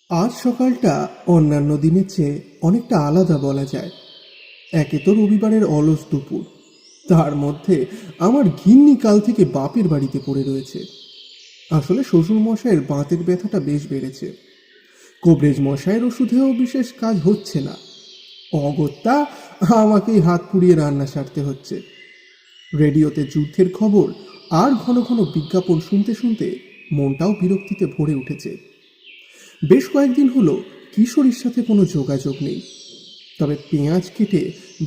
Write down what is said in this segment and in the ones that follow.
আজ সকালটা অন্যান্য দিনের চেয়ে অনেকটা আলাদা বলা যায়। একে তো রবিবারের অলস দুপুর, তার মধ্যে আমার ঘিন্নি কাল থেকে বাপের বাড়িতে পড়ে রয়েছে। আসলে শ্বশুর মশাইয়ের বাতের ব্যথাটা বেশ বেড়েছে। কবরেজ মশাইয়ের ওষুধেও বিশেষ কাজ হচ্ছে না। অগত্যা আমাকেই হাত পুড়িয়ে রান্না সারতে হচ্ছে। রেডিওতে যুদ্ধের খবর আর ঘন ঘন বিজ্ঞাপন শুনতে শুনতে মনটাও বিরক্তিতে ভরে উঠেছে। বেশ কয়েকদিন হলো কিশোরীর সাথে কোনো যোগাযোগ নেই। তবে পেঁয়াজ কেটে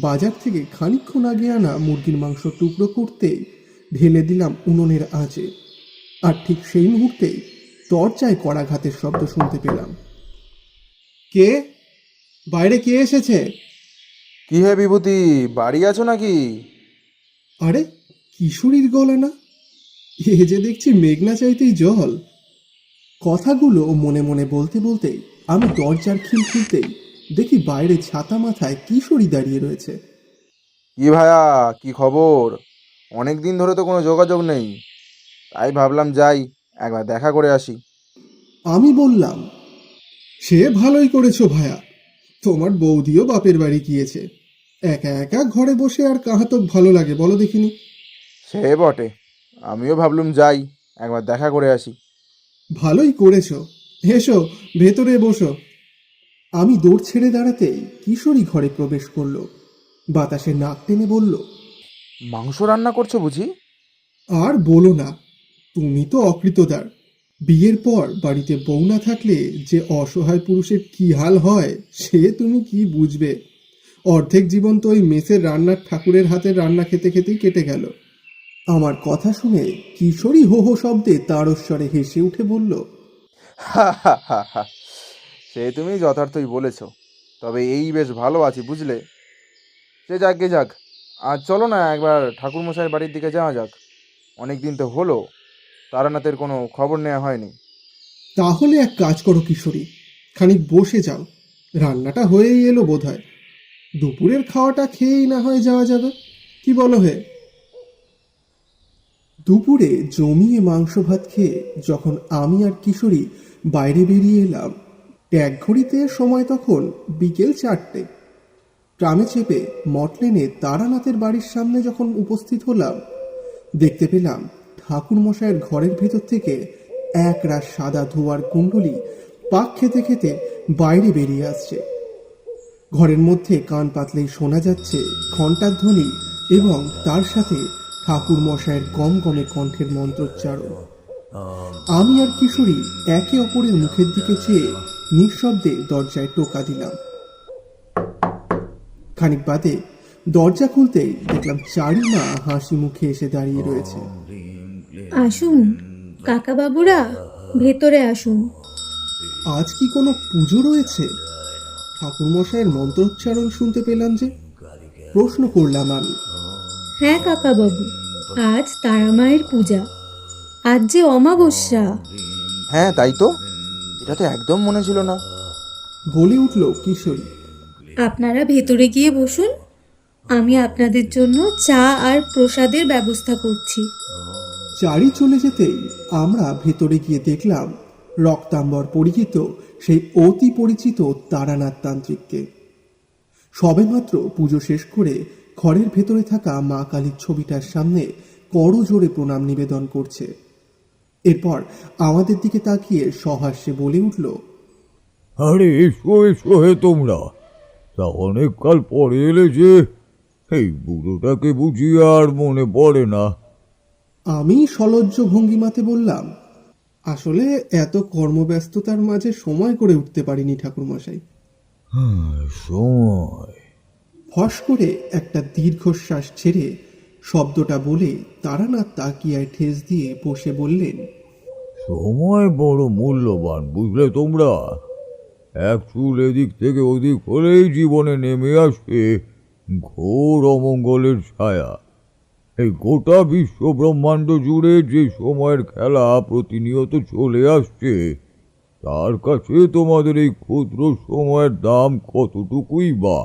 বাজার থেকে খানিকক্ষণ আগে আনা মুরগির মাংস টুকরো করতেই ঢেলে দিলাম উনুনের আঁচে। আর ঠিক সেই মুহূর্তেই দরজায় কড়াঘাতের শব্দ শুনতে পেলাম। কে? বাইরে কে এসেছে? কি হে বিভূতি, বাড়ি আছো নাকি? আরে, কিশোরীর গলা না? এ যে দেখছি মেঘনা চাইতেই জল। কথাগুলো মনে মনে বলতে বলতেই আমি দরজার খিল খুলতেই দেখি বাইরে ছাতা মাথায় কিশোরী দাঁড়িয়ে রয়েছে। কি ভাইয়া, কি খবর? অনেক দিন ধরে তো কোনো যোগাযোগ নেই, তাই ভাবলাম যাই একবার দেখা করে আসি। আমি বললাম, সে ভালোই করেছো ভায়া। তোমার বৌদিও বাপের বাড়ি গিয়েছে। একা একা ঘরে বসে আর কাহাতক ভালো লাগে বলো দেখিনি? সে বটে, আমিও ভাবলুম যাই একবার দেখা করে আসি। ভালোই করেছো। এসো, ভেতরে বসো। আমি দৌড় ছেড়ে দাঁড়াতেই কিশোরী ঘরে প্রবেশ করলো। বাতাসে নাক টেনে বলল, মাংস রান্না করছো বুঝি? আর বলো না, তুমি তো অকৃতদার। বিয়ের পর বাড়িতে বউ না থাকলে যে অসহায় পুরুষের কি হাল হয় সে তুমি কি বুঝবে। অর্ধেক জীবন তো ওই মেসের রান্নার ঠাকুরের হাতের রান্না খেতে খেতেই কেটে গেল। আমার কথা শুনে কিশোরী হো হো শব্দে তারস্বরে হেসে উঠে বলল, হা হা হা হা, সে তুমি যথার্থই বলেছ। তবে এই বেশ ভালো আছি বুঝলে। সে যাক গে যাক, আজ চলো না একবার ঠাকুরমশাইয়ের বাড়ির দিকে যাওয়া যাক। অনেক দিন তো হলো তারানাথের কোনো খবর নেওয়া হয়নি। তাহলে এক কাজ করো কিশোরী, খানিক বসে যাও। রান্নাটা হয়েই এলো বোধহয়। দুপুরের খাওয়াটা খেয়েই না হয় যাওয়া যাবে, কি বলো হে? দুপুরে জমিয়ে মাংস ভাত খেয়ে যখন আমি আর কিশোরী বাইরে বেরিয়ে এলাম, ট্যাগ ঘড়িতে সময় তখন বিকেল 4টে। ট্রামে চেপে মটলেনে তারানাথের বাড়ির সামনে যখন উপস্থিত হলাম, দেখতে পেলাম ঠাকুরমশাইয়ের ঘরের ভেতর থেকে এক রাশ সাদা ধোয়ার কুণ্ডলি পাক খেতে খেতে বাইরে বেরিয়ে আসছে। ঘরের মধ্যে কান পাতলেই শোনা যাচ্ছে ঘণ্টার ধ্বনি এবং তার সাথে ঠাকুর মশাইয়ের গমগমে কণ্ঠের মন্ত্রোচ্চারণ। আমি আর কিশোরী একে অপরের মুখের দিকে চেয়ে নিঃশব্দে দরজায় টোকা দিলাম। খানিক বাদে দরজা খুলতেই দেখলাম চারিমা হাসি মুখে এসে দাঁড়িয়ে রয়েছে। আসুন কাকা বাবুরা, ভেতরে আসুন। আজ কি কোনো পুজো রয়েছে? ঠাকুরমশাইয়ের মন্ত্রোচ্চারণ শুনতে পেলাম যে। প্রশ্ন করলাম আমি। হ্যাঁ কাকা বাবু, আজ তারা মায়ের পূজা। আজ যে অমাবস্যা। হ্যাঁ তাই তো, এটা তো একদম মনে ছিল না। বলে উঠল কিশোরী। আপনারা ভেতরে গিয়ে বসুন, আমি আপনাদের জন্য চা আর প্রসাদের ব্যবস্থা করছি। চারি চলে যেতেই আমরা ভেতরে গিয়ে দেখলাম রক্তাম্বর পরিহিত সেই অতি পরিচিত তারানাথ তান্ত্রিককে। সবেমাত্র পুজো শেষ করে ঘরের ভেতরে থাকা মা কালীর ছবিটার সামনে করজোড়ে প্রণাম নিবেদন করছে। এরপর আমাদের দিকে তাকিয়ে সহাস্যে বলে উঠল, আরে এসো এসো হে তোমরা, তা অনেককাল পরে এলে যে, এই বুড়োটাকে বুঝি আর মনে পড়ে না। আমি সলজ্জ ভঙ্গিমাতে বললাম, আসলে এত কর্মব্যস্ততার মাঝে সময় করে উঠতে পারিনি ঠাকুরমশাই। সময়? ফস করে একটা দীর্ঘশ্বাস ছেড়ে শব্দটা বলে তারানাথ তাকিয়ায় ঠেস দিয়ে বসে বললেন, সময় বড় মূল্যবান বুঝলে তোমরা। এক চুল এদিক থেকে ওদিক হলেই জীবনে নেমে আসে ঘোর অমঙ্গলের ছায়া। এই গোটা বিশ্ব ব্রহ্মাণ্ড জুড়ে যে সময়ের খেলা প্রতিনিয়ত চলে আসছে, তার কাছে তোমাদের এই ক্ষুদ্র সময়ের দাম কতটুকুই বা।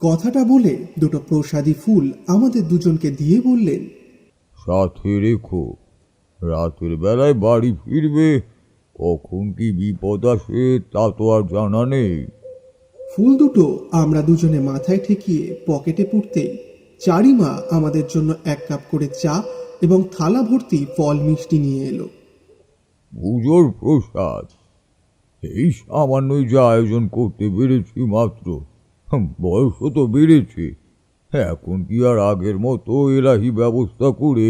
কথাটা বলে দুটো প্রসাদী ফুল আমাদের দুজনকে দিয়ে বললেন, সাথে রেখো, রাতের বেলায় বাড়ি ফিরবে কখন কি বিপদ আসে তা তো আর জানা নেই। ফুল দুটো আমরা দুজনে মাথায় ঠেকিয়ে পকেটে পুরতেই চারিমা আমাদের জন্য 1 কাপ করে চা এবং থালা ভর্তি ফল মিষ্টি নিয়ে এলো। পুজোর প্রসাদ, এই সামান্যই যা আয়োজন করতে পেরেছি মাত্র। বয়সও তো বেড়েছে, এখন কি আর আগের মতো এলাহি ব্যবস্থা করে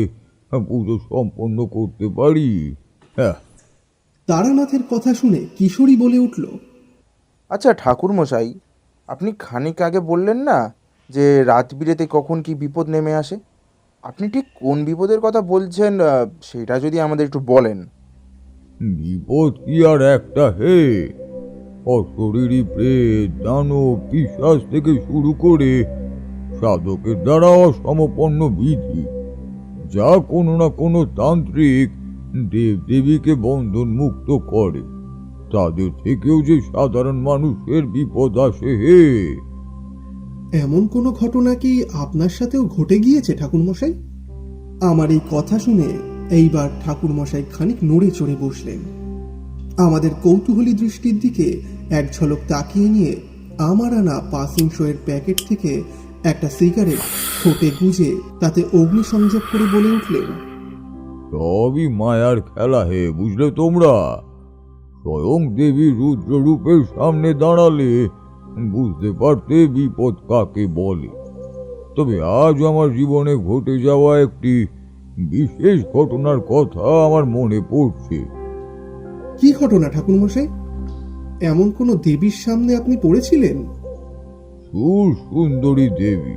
পুজো সম্পন্ন করতে পারি? হ্যাঁ, তারানাথের কথা শুনে কিশোরী বলে উঠল, আচ্ছা ঠাকুরমশাই, আপনি খানিক আগে বললেন না যে রাত বিরেতে কখন কি বিপদ নেমে আসে? আপনি ঠিক কোন বিপদের কথা বলছেন সেটা যদি আমাদের একটু বলেন। বিপদ কি আর একটা হে? অশরীরী প্রেত, দানব, পিশাচ থেকে শুরু করে সাধকের দ্বারা অসমপন্ন বিধি, যা কোনো না কোনো তান্ত্রিক দেবদেবীকে বন্ধন মুক্ত করে, তাদের থেকেও যে সাধারণ মানুষের বিপদ আসে হে। এমন কোনো ঘটনা কি আপনার সাথেও ঘটে গিয়েছে ঠাকুরমশাই? আমার এই কথা শুনে এইবার ঠাকুরমশাই খানিক নড়ে চড়ে বসলেন। আমাদের কৌতূহলী দৃষ্টির দিকে এক ঝলক তাকিয়ে নিয়ে আমার আনা পাসিং শোয়ের প্যাকেট থেকে একটা সিগারেট ঠোঁটে গুজে তাতে অগ্নিসংযোগ করে বলে উঠলেন, সবই মায়ার খেলা হে, বুঝলে তোমরা? স্বয়ং দেবী রুদ্ররূপের সামনে দাঁড়ালে বুঝতে পারতে বিপদ কাকে বলে। তবে আজ আমার জীবনে ঘটে যাওয়া একটি বিশেষ ঘটনার কথা আমার মনে পড়ছে। কি ঘটনা ঠাকুরমশাই? এমন কোনো দেবীর সামনে আপনি পড়েছিলেন? সুন্দরী দেবী।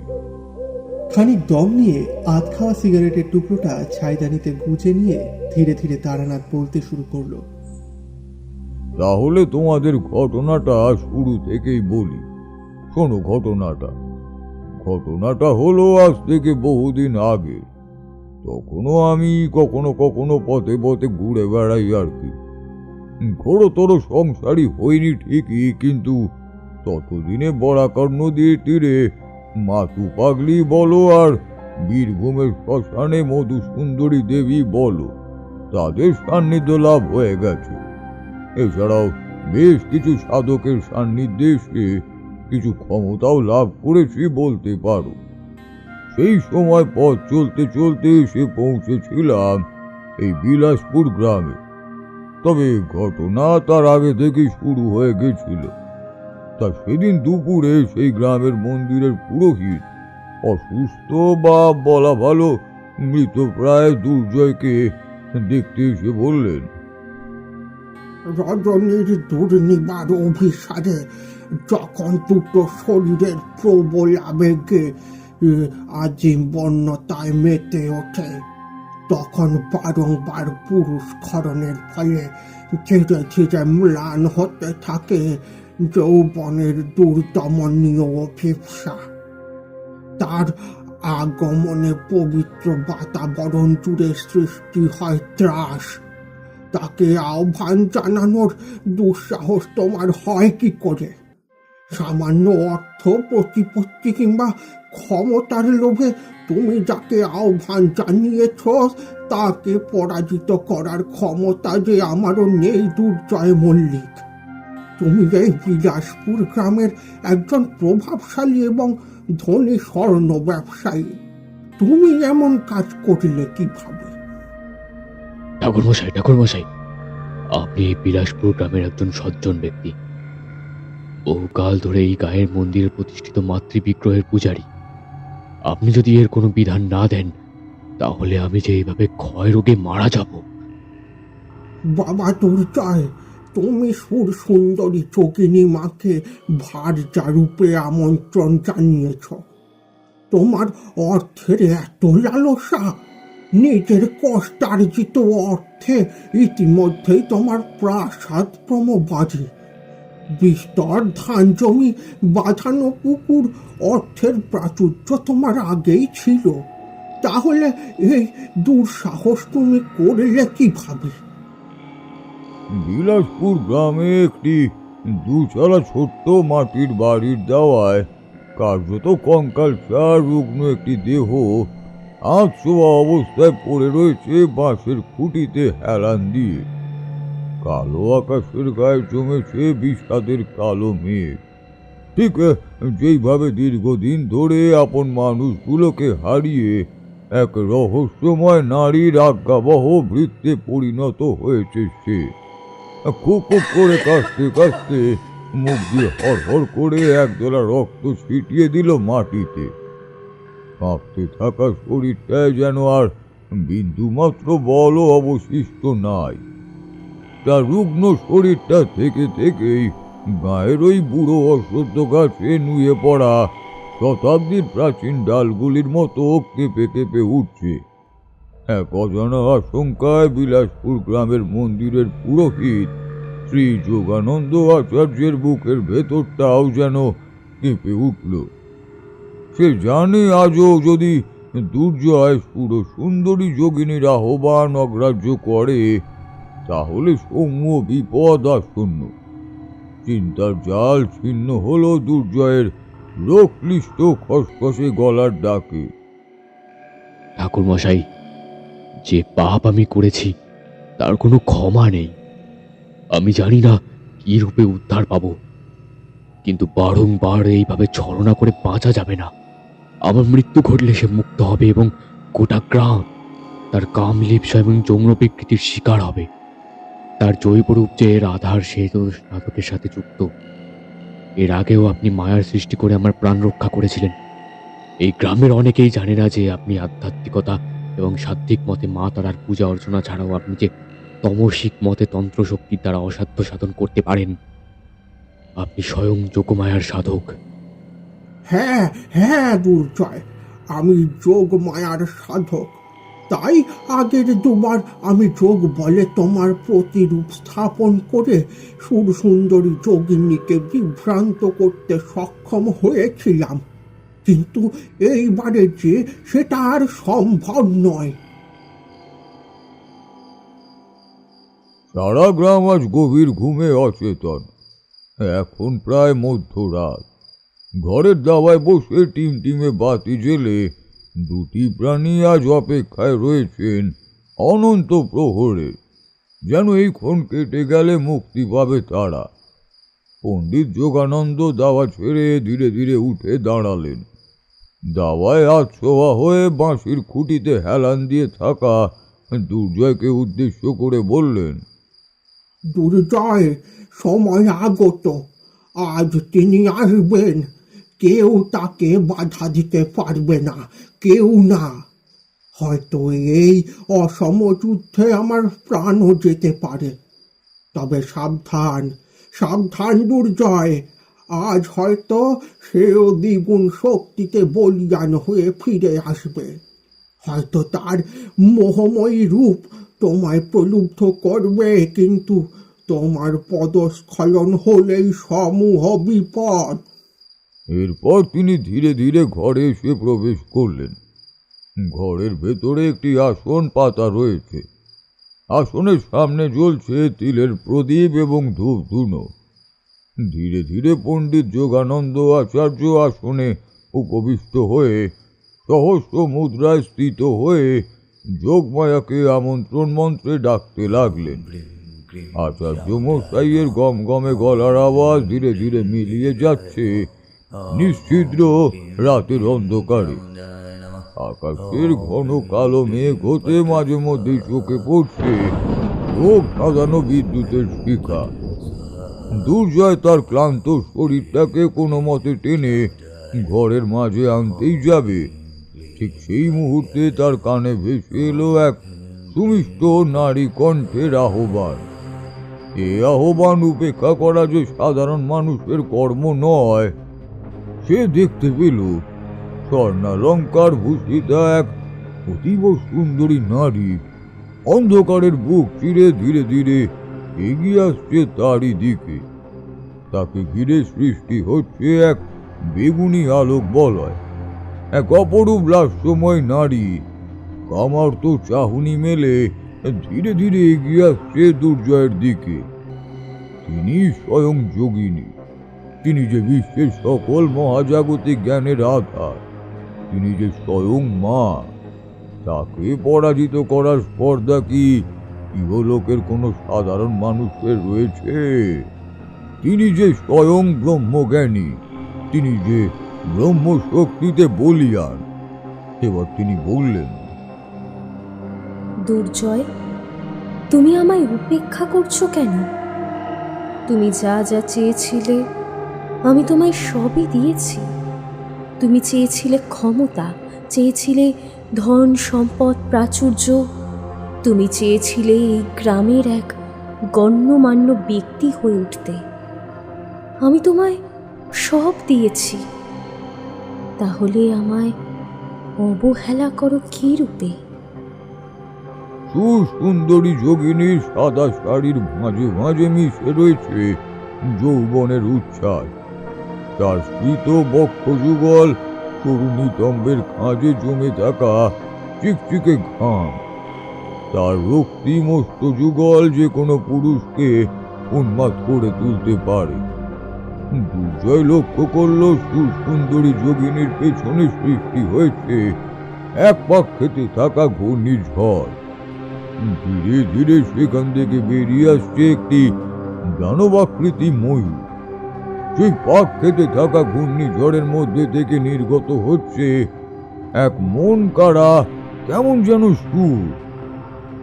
খানিক দম নিয়ে আধ খাওয়া সিগারেটের টুকরোটা ছাইদানিতে গুজে নিয়ে ধীরে ধীরে তারানাথ বলতে শুরু করলো, তাহলে তোমাদের ঘটনাটা শুরু থেকেই বলি। শোনো, ঘটনাটা হলো আজ থেকে বহুদিন আগে। তখনও আমি কখনো কখনো পথে পথে ঘুরে বেড়াই আর কি। ঘোরতর সংসারী হইনি ঠিকই, কিন্তু ততদিনে বরাকর নদীর তীরে মাতু পাগলি বলো আর বীরভূমের শ্মশানে মধুসুন্দরী দেবী বলো, তাদের সান্নিধ্য লাভ হয়ে গেছে। এছাড়াও বেশ কিছু সাধকের সান্নিধ্যে এসে কিছু ক্ষমতাও লাভ করেছি বলতে পারো। সেই সময় পথ চলতে চলতে এসে পৌঁছেছিলাম এই বিলাসপুর গ্রামে। তবে ঘটনা তার আগে থেকেই শুরু হয়ে গেছিল। তা সেদিন দুপুরে সেই গ্রামের মন্দিরের পুরোহিত অসুস্থ বা বলা ভালো মৃতপ্রায় দুর্জয়কে দেখতে এসে বললেন, রজনীর দুর্নিবার অভিসারে যখন দুটো শরীরের প্রবল আবেগে আজীবন্যতায় মেতে ওঠে, তখন বারংবার পুরুষ ক্ষরণের ফলে ধীরে ধীরে ম্লান হতে থাকে যৌবনের দুর্দমনীয় অভিপ্সা। তার আগমনে পবিত্র বাতাবরণ জুড়ে সৃষ্টি হয় ত্রাস। তাকে আহ্বান জানানোর দুঃসাহস তোমার হয় কি করে? সামান্য অর্থ প্রতিপত্তি কিংবা ক্ষমতার লোভে তুমি যাকে আহ্বান জানিয়েছ তাকে পরাজিত করার ক্ষমতা যে আমারও নেই দুর্জয় মল্লিক। তুমি এই বিলাসপুর গ্রামের একজন প্রভাবশালী এবং ধনী স্বর্ণ ব্যবসায়ী, তুমি এমন কাজ করলে কিভাবে? ঠাকুরমশাই, আপনি এই বিলাসপুর গ্রামের একজন সজ্জন ব্যক্তি। বহুকাল ধরে এই গায়ের মন্দিরে প্রতিষ্ঠিত মাতৃবিগ্রহের পূজারী। আপনি যদি এর কোনো বিধান না দেন, তাহলে আমি যে এইভাবে ক্ষয় রোগে মারা যাব। বাবা দুর্জয়, তুমি সুর সুন্দরী যোগিনী মাকে ভার্যা রূপে আমন্ত্রণ জানিয়েছ। তোমার অর্থের এত লালসা? নিজের কষ্টার্জিত অর্থে ইতিমধ্যেই তোমার প্রাসাদ ক্রমবাজি, বিস্তর ধান জমি, বাঁধানো পুকুর, অর্থের প্রাচুর্য তোমার আগেই ছিল। তাহলে এই দুঃসাহস তুমি করলে কিভাবে? বিলাসপুর গ্রামে একটি দুচালা ছোট্ট মাটির বাড়ির দেওয়ায় কার্যত কঙ্কালসার রুগ্ন একটি দেহ আধশোয়া অবস্থায় পড়ে রয়েছে বাঁশের খুঁটিতে হেলান দিয়ে। কালো আকাশের গায়ে জমেছে বিষাদের কালো মেঘ। ঠিক যেইভাবে দীর্ঘদিন ধরে আপন মানুষগুলোকে হারিয়ে এক রহস্যময় নারীর আজ্ঞাবহ বৃত্তে পরিণত হয়েছে সে। খুব খুব করে কাঁদতে কাঁদতে মুখ দিয়ে হর করে একদলা রক্ত ছিটিয়ে দিল মাটিতে। কাঁপতে থাকা শরীরটায় যেন আর বিন্দুমাত্র বলও অবশিষ্ট নাই। তার রুগ্ন শরীরটা থেকে থেকেই গায়ের ওই বুড়ো অশ্বত্থ গাছে নুয়ে পড়া শতাব্দীর প্রাচীন ডালগুলির মতো কেঁপে কেঁপে উঠছে। এক অজানা আশঙ্কায় বিলাসপুর গ্রামের মন্দিরের পুরোহিত শ্রী যোগানন্দ আচার্যের বুকের ভেতরটাও যেন কেঁপে উঠল। সে জানে আজও যদি দুর্জয় পুরো সুন্দরী যোগিনীর আহ্বান অগ্রাহ্য করে তাহলে সৌম্য বিপদ আসন্ন। চিন্তার জাল ছিন্ন হলো দুর্জয়ের রোগক্লিষ্ট খসখসে গলার ডাকে। ঠাকুরমশাই, যে পাপ আমি করেছি তার কোনো ক্ষমা নেই। আমি জানি না কি রূপে উদ্ধার পাবো, কিন্তু বারংবার এইভাবে ছলনা করে বাঁচা যাবে না। আমার মৃত্যু ঘটলে সে মুক্ত হবে এবং গোটা গ্রাম তার কামলিপ্সা এবং যৌন বিকৃতির শিকার হবে। তার জৈবরূপ যে রাধার সেই সাধকের সাথে যুক্ত। এর আগেও আপনি মায়ার সৃষ্টি করে আমার প্রাণ রক্ষা করেছিলেন। এই গ্রামের অনেকেই জানে না যে আপনি আধ্যাত্মিকতা এবং সাত্ত্বিক মতে মা তারার পূজা অর্চনা ছাড়াও আপনি যে তমসিক মতে তন্ত্র শক্তির দ্বারা অসাধ্য সাধন করতে পারেন। আপনি স্বয়ং যোগমায়ার সাধক। হ্যাঁ হ্যাঁ দুর্জয়, আমি যোগ মায়ার সাধক। তাই আগের দুবার আমি যোগ বলে তোমার প্রতিরূপ স্থাপন করে সুরসুন্দরী যোগিনীকে বিভ্রান্ত করতে সক্ষম হয়েছিলাম, কিন্তু এইবারে যে সেটা আর সম্ভব নয়। সারা গ্রাম আজ গভীর ঘুমে অচেতন। এখন প্রায় মধ্যরাত। ঘরের দাওয়ায় বসে টিমটিমে বাতি জেলে দুটি প্রাণী আজ অপেক্ষায় রয়েছেন অনন্ত প্রহরের, যেন এই ক্ষণ কেটে গেলে মুক্তি পাবে তারা। পণ্ডিত যোগানন্দ দাওয়া ছেড়ে ধীরে ধীরে উঠে দাঁড়ালেন। দাওয়ায় আছোয়া হয়ে বাঁশির খুঁটিতে হেলান দিয়ে থাকা দুর্জয়কে উদ্দেশ্য করে বললেন, দুর্জয়, সময় আগত, আজ তিনি আসবেন। কেউ তাকে বাধা দিতে পারবে না, কেউ না। হয়তো এই অসম যুদ্ধে আমার প্রাণও যেতে পারে, তবে সাবধান সাবধান দুর্জয়, আজ হয়তো সেও দ্বিগুণ শক্তিতে বলিয়ান হয়ে ফিরে আসবে। হয়তো তার মোহময়ী রূপ তোমায় প্রলুব্ধ করবে, কিন্তু তোমার পদস্খলন হলেই সমূহ বিপদ। এরপর তিনি ধীরে ধীরে ঘরে এসে প্রবেশ করলেন। ঘরের ভেতরে একটি আসন পাতা রয়েছে। আসনের সামনে জ্বলছে তিলের প্রদীপ এবং ধূপ ধুনো। ধীরে ধীরে পণ্ডিত যোগানন্দ আচার্য আসনে উপবিষ্ট হয়ে সহস্র মুদ্রায় স্থিত হয়ে যোগমায়াকে আমন্ত্রণ মন্ত্রে ডাকতে লাগলেন। আচার্য মশাইয়ের গমগমে গলার আওয়াজ ধীরে ধীরে মিলিয়ে যাচ্ছে নিশ্চিদ্র রাতের অন্ধকারে। আকাশের ঘন কালো মেঘ হতে মাঝে মধ্যে চোখে পড়ছে চোখ সাজানো বিদ্যুতের শিখা। দুর্জয় তার ক্লান্ত শরীরটাকে কোনো মতে টেনে ঘরের মাঝে আনতেই যাবে, ঠিক সেই মুহূর্তে তার কানে ভেসে এলো এক সুমিষ্ট নারী কণ্ঠের আহ্বান। এ আহ্বান উপেক্ষা করা যে সাধারণ মানুষের কর্ম নয়। সে দেখতে পেল স্বর্ণালঙ্কার ভূষিতা এক অতীব সুন্দরী নারী অন্ধকারের বুক চিরে ধীরে ধীরে এগিয়ে আসছে তারই দিকে। তাকে ঘিরে সৃষ্টি হচ্ছে এক বেগুনি আলোক বলয়। এক অপরূপ লাস্যময় নারী কামার্ত চাহনি মেলে ধীরে ধীরে এগিয়ে আসছে দুর্জয়ের দিকে। তিনি স্বয়ং যোগিনী। তিনি যে বিশ্বের সকল মহাজাগতিক জ্ঞানের আধার। তিনি যে স্বয়ং মা। তাকে পরাজিত করার স্পর্ধা কি ইহলোকের কোনো সাধারণ মানুষের রয়েছে? তিনি যে স্বয়ং ব্রহ্মজ্ঞানী, তিনি যে ব্রহ্মশক্তিতে বলীয়ান। এবার তিনি বললেন, দুর্জয়, তুমি আমায় উপেক্ষা করছো কেন? তুমি যা যা চেয়েছিলে আমি তোমায় সবই দিয়েছি। তুমি চেয়েছিলে ক্ষমতা, চেয়েছিলে ধন সম্পদ প্রাচুর্য, তুমি চেয়েছিলে এই গ্রামের এক গণ্যমান্য ব্যক্তি হয়ে উঠতে। আমি তোমায় সব দিয়েছি, তাহলে আমায় অবহেলা করো কী রূপে? সুসুন্দরী যোগিনীর সাদা শাড়ির মাঝে মাঝে মিশে রয়েছে যৌবনের উচ্ছ্বাস। তার স্ফীত বক্ষ যুগল সরু নিতম্বের খাঁজে জমে থাকা চিকচিকে ঘাম। তার রক্তিমস্ত যুগল যে কোনো পুরুষকে উন্মাদ করে তুলতে পারে। দুর্জয় লক্ষ্য করল সুসুন্দরী যোগিনীর পেছনে সৃষ্টি হয়েছে এক পাক খেতে থাকা ঘূর্ণিঝড়। ধীরে ধীরে সেখান থেকে বেরিয়ে আসছে একটি দানবাকৃতি ময়ূর। সেই পাক খেতে থাকা ঘূর্ণিঝড়ের মধ্যে থেকে নির্গত হচ্ছে এক মন কাড়া কেমন যেন সুর।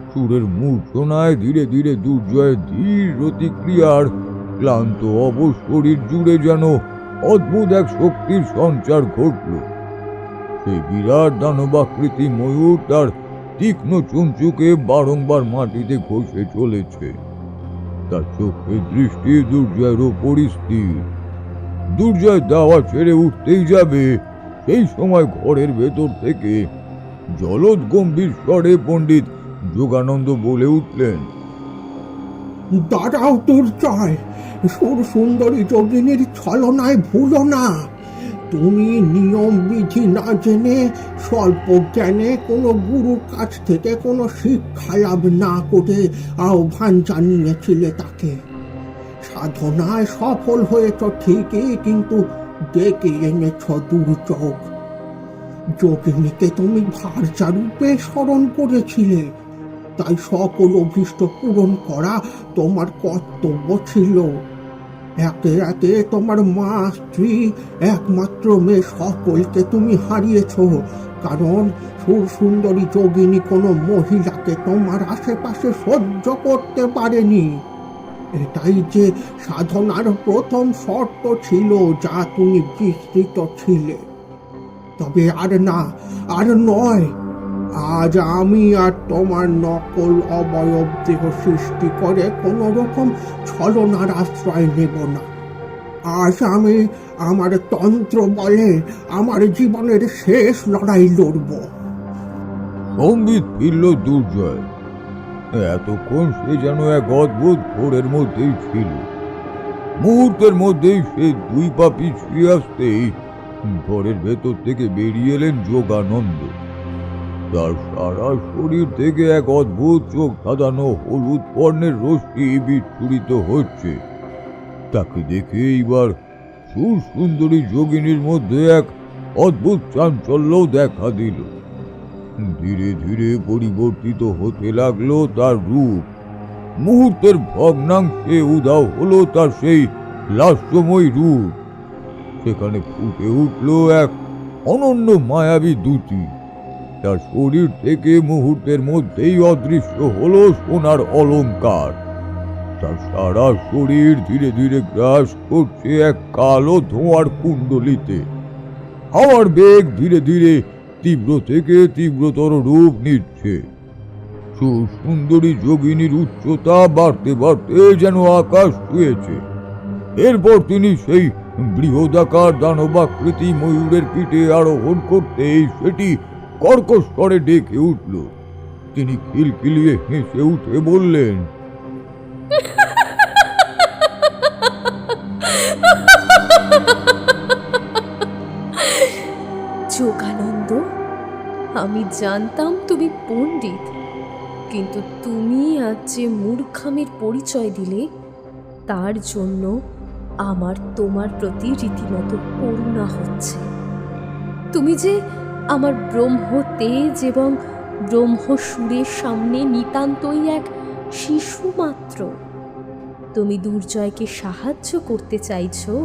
সুরের মূর্ছনায় ধীরে ধীরে দুর্জয়ের ধীর প্রতিক্রিয়ার ক্লান্ত অবশ শরীর জুড়ে যেন অদ্ভুত এক শক্তির সঞ্চার ঘটল। সেই বিরাট দানবাকৃতি ময়ূর তার তীক্ষ্ণ চুনচুকে বারংবার মাটিতে ঘষে চলেছে। তার চোখের দৃষ্টি দুর্জয়ের ওপরই স্থির। দুর্জয় দাওয়া ছেড়ে উঠতেই যাবে, সেই সময় ঘরের ভেতর থেকে জলদ গম্ভীর স্বরে পণ্ডিত যোগানন্দ বলে উঠলেন, দাঁড়াও দুর্জয়, সুর সুন্দরী যোগিনীর ছলনায় ভুলো না। তুমি নিয়ম বিধি না জেনে স্বল্প জ্ঞানে কোনো গুরুর কাছ থেকে কোনো শিক্ষা লাভ না করে আহ্বান জানিয়েছিলে তাকে। সাধনায় সফল হয়েছ ঠিকই, কিন্তু ডেকে এনেছ দুর্যোগ। যোগিনীকে তুমি ভার্যা রূপে স্মরণ করেছিলে, তাই সকল অভীষ্ট পূরণ করা তোমার কর্তব্য ছিল। একে একে তোমার মা, স্ত্রী, একমাত্র মেয়ে সকলকে তুমি হারিয়েছ, কারণ সুর সুন্দরী যোগিনী কোনো মহিলাকে তোমার আশেপাশে সহ্য করতে পারেনি। এটাই যে সাধনার প্রথম শর্ত ছিল, যা তুমি বিস্তৃত ছিলে। তবে আর না, আর নয়। আজ আমি আর তোমার নকল অবয়ব দেহ সৃষ্টি করে কোন রকম ছলনার আশ্রয় নেব না। আজ আমি আমার তন্ত্র বলে আমার জীবনের শেষ লড়াই লড়ব। সঙ্গীত ফিরল দুর্জয়। এতক্ষণ সে যেন এক অদ্ভুত ঘোরের মধ্যেই ছিল। মুহূর্তের মধ্যেই সে দুই পা পিছিয়ে আসতেই ঘরের ভেতর থেকে বেরিয়ে এলেন যোগানন্দ। তার সারা শরীর থেকে এক অদ্ভুত চোখ ধাঁধানো হলুদ বর্ণের রশ্মি বিচ্ছুরিত হচ্ছে। তাকে দেখে এইবার সুর সুন্দরী যোগিনীর মধ্যে এক অদ্ভুত চাঞ্চল্য দেখা দিল। ধীরে ধীরে পরিবর্তিত হতে লাগলো তার রূপ। মুহূর্তের ভগ্নাংশে উধাও হলো তার সেই লাস্যময় রূপ। সেখানে ফুটে উঠল এক অনন্য মায়াবী দ্যুতি। তার শরীর থেকে মুহূর্তের মধ্যেই অদৃশ্য হলো সোনার অলংকার। তার সারা শরীর ধীরে ধীরে গ্রাস করছে এক কালো ধোঁয়ার কুণ্ডলিতে। হাওয়ার বেগ ধীরে ধীরে তীব্র থেকে তীব্রতর রূপ নিচ্ছে। সুন্দরী যোগিনীর উচ্চতা বাড়তে বাড়তে যেন আকাশ ছুঁয়েছে। এরপর তিনি সেই বৃহদাকার দানবাকৃতি ময়ূরের পিঠে আরোহণ করতেই সেটি কর্কশ স্বরে ডেকে উঠল। তিনি খিলখিলিয়ে হেসে উঠে বললেন, যোগানন্দ, আমি জানতাম তুমি পণ্ডিত, কিন্তু তুমি আজ যে মূর্খামির পরিচয় দিলে, তার জন্য আমার তোমার প্রতি রীতিমতো করুণা হচ্ছে। তুমি যে আমার ব্রহ্ম তেজ এবং ব্রহ্ম সুরের সামনে নিতান্তই এক শিশু মাত্র। তুমি দুর্জয়কে সাহায্য করতে চাইছো,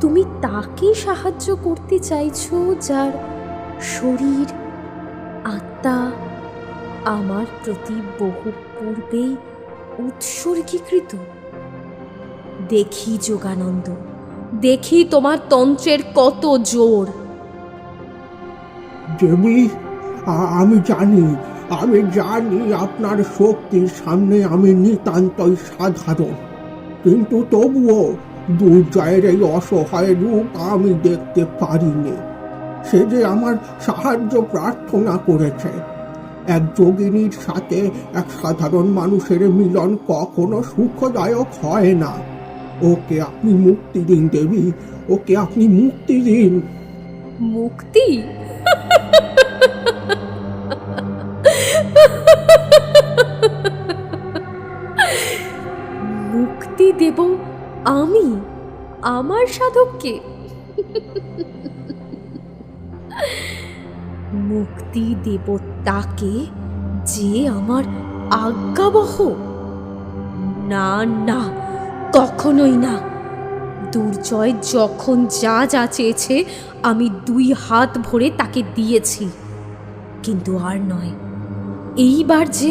তুমি তাকে সাহায্য করতে চাইছো যার শরীর আত্মা আমার প্রতি বহু পূর্বেই উৎসর্গীকৃত। দেখি যোগানন্দ, দেখি তোমার তন্ত্রের কত জোর। দেবী, আমি জানি আপনার শক্তির সামনে আমি নিতান্তই সাধারণ, কিন্তু তবুও দুর্জয়ের এই অসহায় রূপ আমি দেখতে পারিনি। সে যে আমার সাহায্য প্রার্থনা করেছে। এক যোগিনীর সাথে এক সাধারণ মানুষের মিলন কখনো সুখদায়ক হয় না। ওকে আপনি মুক্তি দিন দেবী, ওকে আপনি মুক্তি দিন। মুক্তি? মুক্তি দেব আমি আমার সাধককে? মুক্তি দেব তাকে যে আমার আজ্ঞাবহ? না না, কখনোই না। দুর্জয় যখন যা যা চেয়েছে আমি 2 হাত ভরে তাকে দিয়েছি, কিন্তু আর নয়। এইবার যে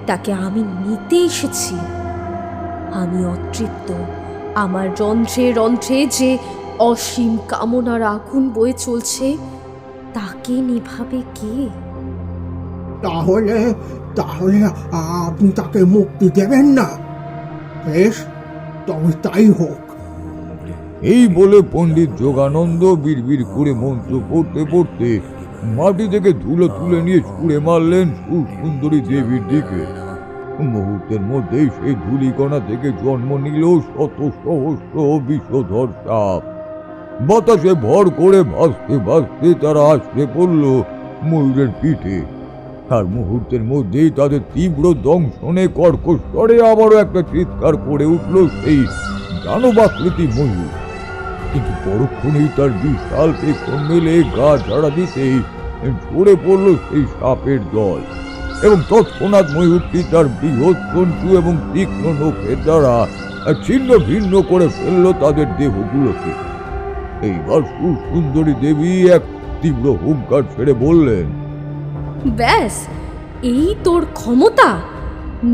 তাকে আমি নিতে এসেছি। আমি অতৃপ্ত। আমার রন্ধ্রে রন্ধ্রে যে অসীম কামনার আগুন বয়ে চলছে, তাকে নিভাবে কে? তাহলে আপনি তাকে মুক্তি দেবেন না? বেশ, তবে তাই হোক। এই বলে পণ্ডিত যোগানন্দ বিড়বিড় করে মন্ত্র পড়তে পড়তে মাটি থেকে ধুলো তুলে নিয়ে ছুঁড়ে মারলেন সুন্দরী দেবীর দিকে। মুহূর্তের মধ্যেই সেই ধূলিকণা থেকে জন্ম নিল শত সহস্র বিষধর সাপ। বাতাসে ভর করে ভাসতে ভাসতে তারা আসতে পড়ল ময়ূরের পিঠে। আর মুহূর্তের মধ্যেই তাদের তীব্র দংশনে কর্কশ্বরে আবারও একটা চিৎকার করে উঠল সেই দানবাকৃতি ময়ূর। কিন্তু পরক্ষণেই তার বিশাল পেছন মেলে গা ঝাড়া দিতেই ঝরে পড়ল সেই সাপের দল, এবং তৎক্ষণাৎ ময়ূরটি তার বৃহৎ চঞ্চু এবং তীক্ষ্ণ নখের দ্বারা ছিন্ন ভিন্ন করে ফেলল তাদের দেহগুলোকে। এইবার সুন্দরী দেবী এক তীব্র হুঙ্কার ছেড়ে বললেন, ব্যাস, এই তোর ক্ষমতা?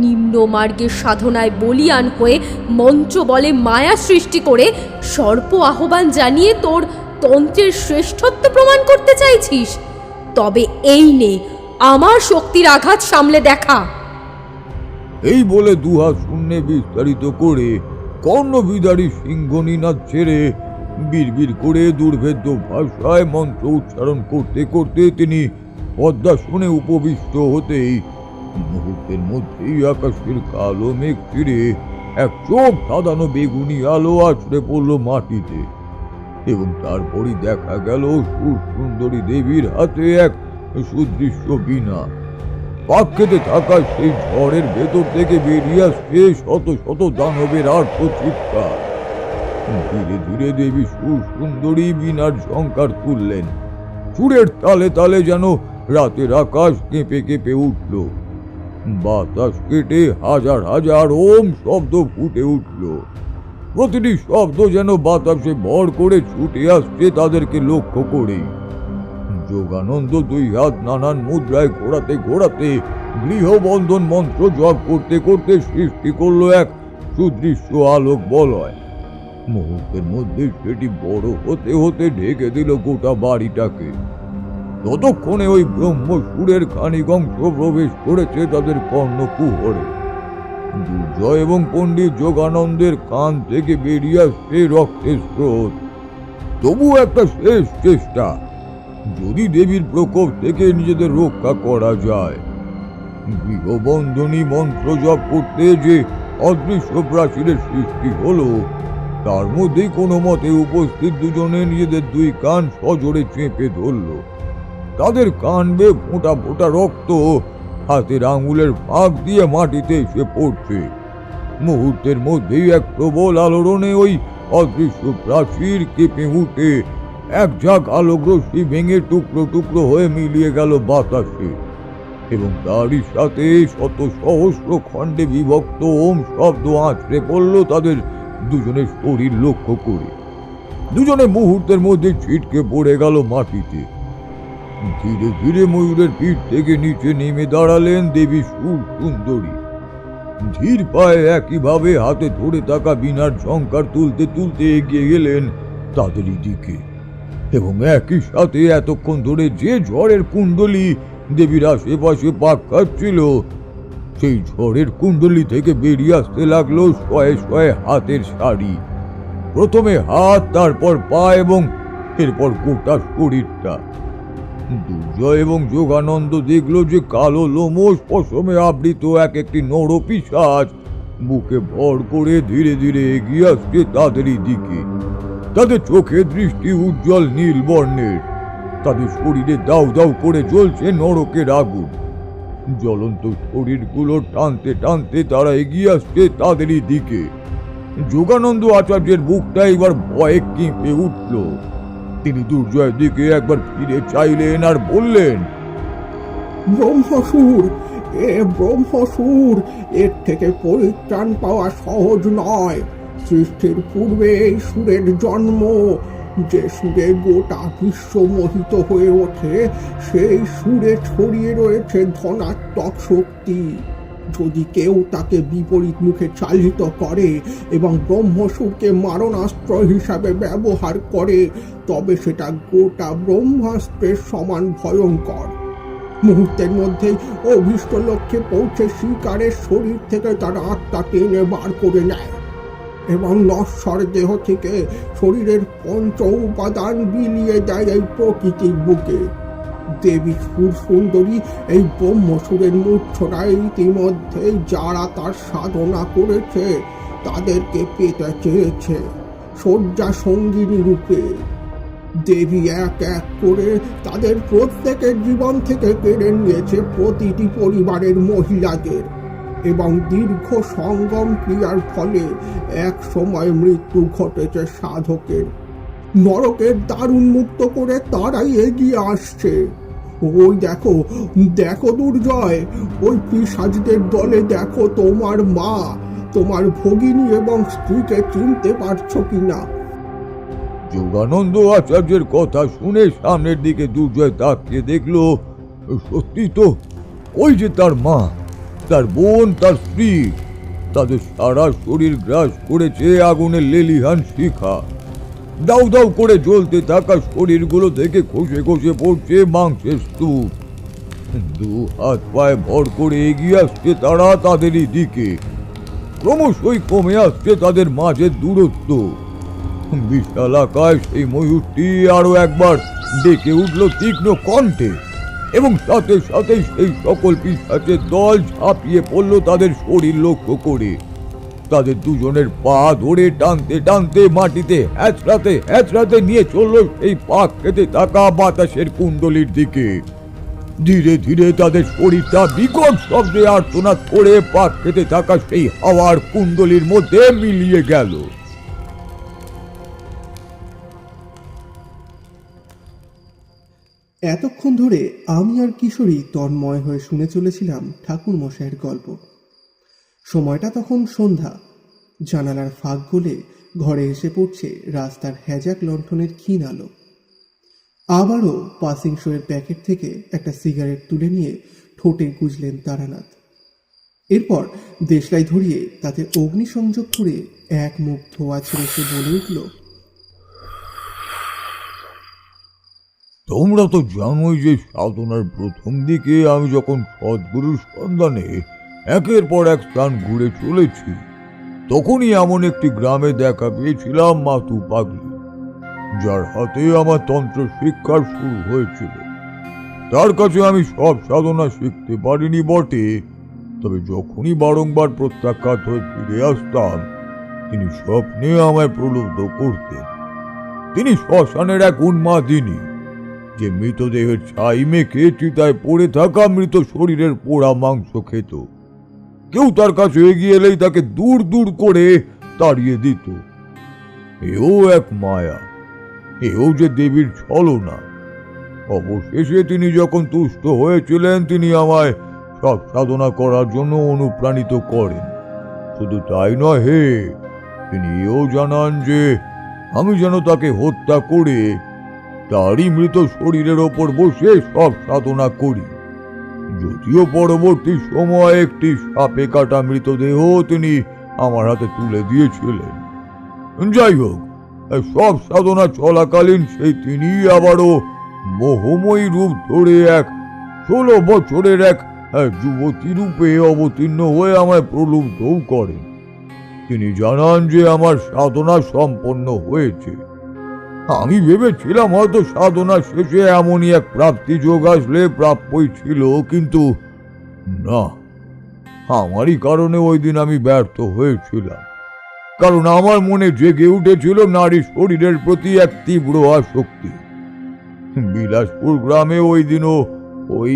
নিম্ন মার্গের সাধনায় বলিয়ান হয়ে মন্ত্র বলে মায়া সৃষ্টি করে সর্প আহ্বান জানিয়ে তোর তন্ত্রের শ্রেষ্ঠত্ব প্রমাণ করতে চাইছিস? তবে এই নে আমার শক্তির আঘাত সামলে দেখা। এই বলে দুহাত শূন্যে বিস্তারিত করে কর্ণবিদারী সিংহনীনাদ ছেড়ে বিড়বিড় করে দুর্ভেদ্য ভাষায় মন্ত্র উচ্চারণ করতে করতে তিনি পদ্মাসনে উপবিষ্ট হতেই মুহূর্তের মধ্যেই আকাশের কালো মেঘ ছিঁড়ে এক চোখ ধাঁধানো বেগুনি আলো আছড়ে পড়ল মাটিতে, এবং তারপরই দেখা গেল সুন্দরী দেবীর হাতে এক সুদৃশ্য বীণা। পাক খেতে থাকা সেই ঝড়ের ভেতর থেকে বেরিয়ে আসছে শত শত দানবের আর্ত চিৎকার। ধীরে ধীরে দেবী সুন্দরী বীণার ঝংকার তুললেন। সুরের তালে তালে যেন রাতের আকাশ কেঁপে কেঁপে উঠল। বাতাস কেটে হাজার হাজার ওম শব্দ ফুটে উঠল। প্রতিটি শব্দ যেন বাতাসে ভর করে ছুটে আসছে তাদেরকে লক্ষ্য করেই। যোগানন্দ 2 হাত নানান মুদ্রায় ঘোরাতে ঘোরাতে গৃহবন্ধন মন্ত্র জপ করতে করতে সৃষ্টি করলো এক সুদৃশ্য আলোক বলয়। মুহূর্তের মধ্যে সেটি বড় হতে হতে ঢেকে দিল গোটা বাড়িটাকে। ততক্ষণে ওই ব্রহ্মসুরের খানিক অংশ প্রবেশ করেছে তাদের কর্ণকুহরে। দুর্জয় এবং পণ্ডিত যোগানন্দের কান থেকে বেরিয়ে আসছে রক্তের স্রোত। তবু একটা শেষ চেষ্টা, যদি দেবীর প্রকোপ থেকে নিজেদের রক্ষা করা যায়। গৃহবন্ধনী মন্ত্র জপ করতে যে অদৃশ্য প্রাচীরের সৃষ্টি হলো, তার মধ্যেই কোনো মতে উপস্থিত দুজনে নিজেদের 2 কান সজোরে চেপে ধরল। তাদের কান বেয়ে ফোঁটা ফোঁটা রক্ত হাতের আঙুলের ফাঁক দিয়ে মাটিতে এসে পড়ছে। মুহূর্তের মধ্যেই এক প্রবল আলোড়নে ওই অদৃশ্য প্রাচীর কেঁপে উঠে এক ঝাঁক আলোক রশ্মি ভেঙে টুকরো টুকরো হয়ে মিলিয়ে গেল বাতাসে। এবং তারই সাথে শত সহস্র খণ্ডে বিভক্ত ওম শব্দ আঁচড়ে পড়ল তাদের দুজনের শরীর লক্ষ্য করে। দুজনে মুহূর্তের মধ্যে ছিটকে পড়ে গেল মাটিতে। ধীরে ধীরে ময়ূরের পিঠ থেকে নিচে নেমে দাঁড়ালেন দেবী সুর সুন্দরী। ধীর পায়ে একইভাবে হাতে ধরে থাকা বীণার ঝংকার তুলতে তুলতে এগিয়ে গেলেন তাদেরই দিকে, এবং একই সাথে এতক্ষণ ধরে যে ঝড়ের কুণ্ডলী দেবীর আশেপাশে পাক খাচ্ছিল, সেই ঝড়ের কুণ্ডলী থেকে বেরিয়ে আসতে লাগলো শয়ে শয়ে হাতের শাড়ি। প্রথমে হাত, তারপর পা এবং এরপর গোটা শরীরটা। দুর্জয় এবং যোগানন্দ দেখলো যে কালো লোমশ পশমে আবৃত এক একটি নরপিশাচ বুকে ভর করে ধীরে ধীরে এগিয়ে আসছে তাদেরই দিকে। তাদের চোখে দৃষ্টি উজ্জ্বল নীল বর্ণের, তাদের শরীরে দাউ দাউ করে জ্বলছে নরকের আগুন। জ্বলন্ত শরীরগুলো টানতে টানতে তারা এগিয়ে আসছে তাদেরই দিকে। যোগানন্দ আচার্যের বুকটা এবার ভয়ে কেঁপে উঠল। তিনি দুর্জয়ের দিকে একবার ফিরে চাইলেন আর বললেন, ব্রহ্মসুর, ব্রহ্মসুর, এর থেকে পরিত্রাণ পাওয়া সহজ নয়। সৃষ্টির পূর্বে এই সুরের জন্ম। যে সুরে গোটা বিশ্ব মোহিত হয়ে ওঠে, সেই সুরে ছড়িয়ে রয়েছে ধনাত্মক শক্তি। যদি কেউ তাকে বিপরীত মুখে চালিত করে এবং ব্রহ্মসুরকে মারণাস্ত্র হিসাবে ব্যবহার করে, তবে সেটা গোটা ব্রহ্মাস্ত্রের সমান ভয়ঙ্কর। মুহূর্তের মধ্যেই অভীষ্ট লক্ষ্যে পৌঁছে শিকারের শরীর থেকে তার আত্মা টেনে বার করে নেয় এবং নশ্বর দেহ থেকে শরীরের পঞ্চ উপাদান বিলিয়ে দেয় এই প্রকৃতির বুকে। দেবী সুর সুন্দরী এই ব্রহ্মসুরের মূর্ছনায় ইতিমধ্যে যারা তার সাধনা করেছে তাদেরকে পেতে চেয়েছে শয্যা সঙ্গিনী রূপে। দেবী এক এক করে তাদের প্রত্যেকের জীবন থেকে কেড়ে নিয়েছে প্রতিটি পরিবারের মহিলাদের, এবং দীর্ঘ সঙ্গম ক্রিয়ার ফলে এক সময় মৃত্যু ঘটেছে সাধকের। নরকের দ্বার উন্মুক্ত করে তারাই এগিয়ে আসছে। ওই দেখো, দেখো দুর্জয়, ওই পিশাচদের দলে দেখো তোমার মা, তোমার ভগিনী এবং স্ত্রীকে চিনতে পারছো কিনা? যোগানন্দ আচার্যের কথা শুনে সামনের দিকে দুর্জয় তাকিয়ে দেখলো, সত্যি তো, ওই যে তার মা, তার বোন, তার স্ত্রী। তাদের সারা শরীর গ্রাস করেছে আগুনের লেলিহান শিখা। দাউ দাউ করে জ্বলতে থাকা শরীরগুলো থেকে খসে খসে পড়ছে মাংসের স্তূপ। দু হাত পায়ে ভর করে এগিয়ে আসছে তারা তাদেরই দিকে। ক্রমশই কমে আসছে তাদের মাঝে দূরত্ব। বিশাল আকাশ সেই ময়ূরটি আরো একবার ডেকে উঠল তীক্ষ্ণ কণ্ঠে, এবং সাথে সাথে সেই সকল পিশাচের দল ঝাঁপিয়ে পড়ল তাদের শরীর লক্ষ্য করে। তাদের দুজনের পা ধরে টানতে টানতে মাটিতে হ্যাঁচড়াতে হ্যাঁচড়াতে নিয়ে চলল সেই পাক খেতে থাকা বাতাসের কুণ্ডলীর দিকে। ধীরে ধীরে তাদের শরীরটা বিকট শব্দে আর্তনাদ করে পাক খেতে থাকা সেই হাওয়ার কুণ্ডলীর মধ্যে মিলিয়ে গেল। এতক্ষণ ধরে আমি আর কিশোরী তন্ময় হয়ে শুনে চলেছিলাম ঠাকুর মশাইয়ের গল্প। সময়টা তখন সন্ধ্যা। জানালার ফাঁক গলে ঘরে এসে পড়ছে রাস্তার হ্যাজাক লণ্ঠনের ক্ষীণ আলো। আবারও পাসিং শোয়ের প্যাকেট থেকে একটা সিগারেট তুলে নিয়ে ঠোঁটে গুজলেন তারানাথ। এরপর দেশলাই ধরিয়ে তাতে অগ্নিসংযোগ করে এক মুখ ধোয়া ছেড়ে সে বলে উঠল, তোমরা তো জানোই যে সাধনার প্রথম দিকে আমি যখন সদ্গুরুর সন্ধানে একের পর এক স্থান ঘুরে চলেছি, তখনই এমন একটি গ্রামে দেখা পেয়েছিলাম মাতু পাগলি, যার হাতে আমার তন্ত্র শিক্ষার শুরু হয়েছিল। তার কাছে আমি সব সাধনা শিখতে পারিনি বটে, তবে যখনই বারংবার প্রত্যাখ্যাত হয়ে ফিরে আসতাম, তিনি স্বপ্নে আমায় প্রলুব্ধ করতেন। তিনি শ্মশানের এক উন্মাদিনী, যে মৃতদেহের ছাই মেখে চিতায় পড়ে থাকা মৃত শরীরের পোড়া মাংস খেত। কেউ তার কাছে এগিয়ে এলেই তাকে দূর দূর করে তাড়িয়ে দিত। এও এক মায়া, এও যে দেবীর ছলনা। অবশেষে তিনি যখন তুষ্ট হয়েছিলেন, তিনি আমায় সব সাধনা করার জন্য অনুপ্রাণিত করেন। শুধু তাই নয় হে, তিনি এও জানান যে আমি যেন তাকে হত্যা করে তারই মৃত শরীরের ওপর বসে সব সাধনা করি। যদিও পরবর্তী সময়ে একটি সাপে কাটা মৃতদেহ তিনি আমার হাতে তুলে দিয়েছিলেন। যাই হোক, সব সাধনা চলাকালীন সেই তিনি আবারও মোহময়ী রূপ ধরে 16 বছরের এক যুবতী রূপে অবতীর্ণ হয়ে আমায় প্রলুব্ধও করেন। তিনি জানান যে আমার সাধনা সম্পন্ন হয়েছে। আমি ভেবেছিলাম হয়তো সাধনা শেষে এমনই এক প্রাপ্তি যোগ আসলে প্রাপ্যই ছিল, কিন্তু না, আমারই কারণে ওই দিন আমি ব্যর্থ হয়েছিলাম। কারণ আমার মনে জেগে উঠেছিল নারী শরীরের প্রতি এক তীব্র আসক্তি। বিলাসপুর গ্রামে ওই দিনও ওই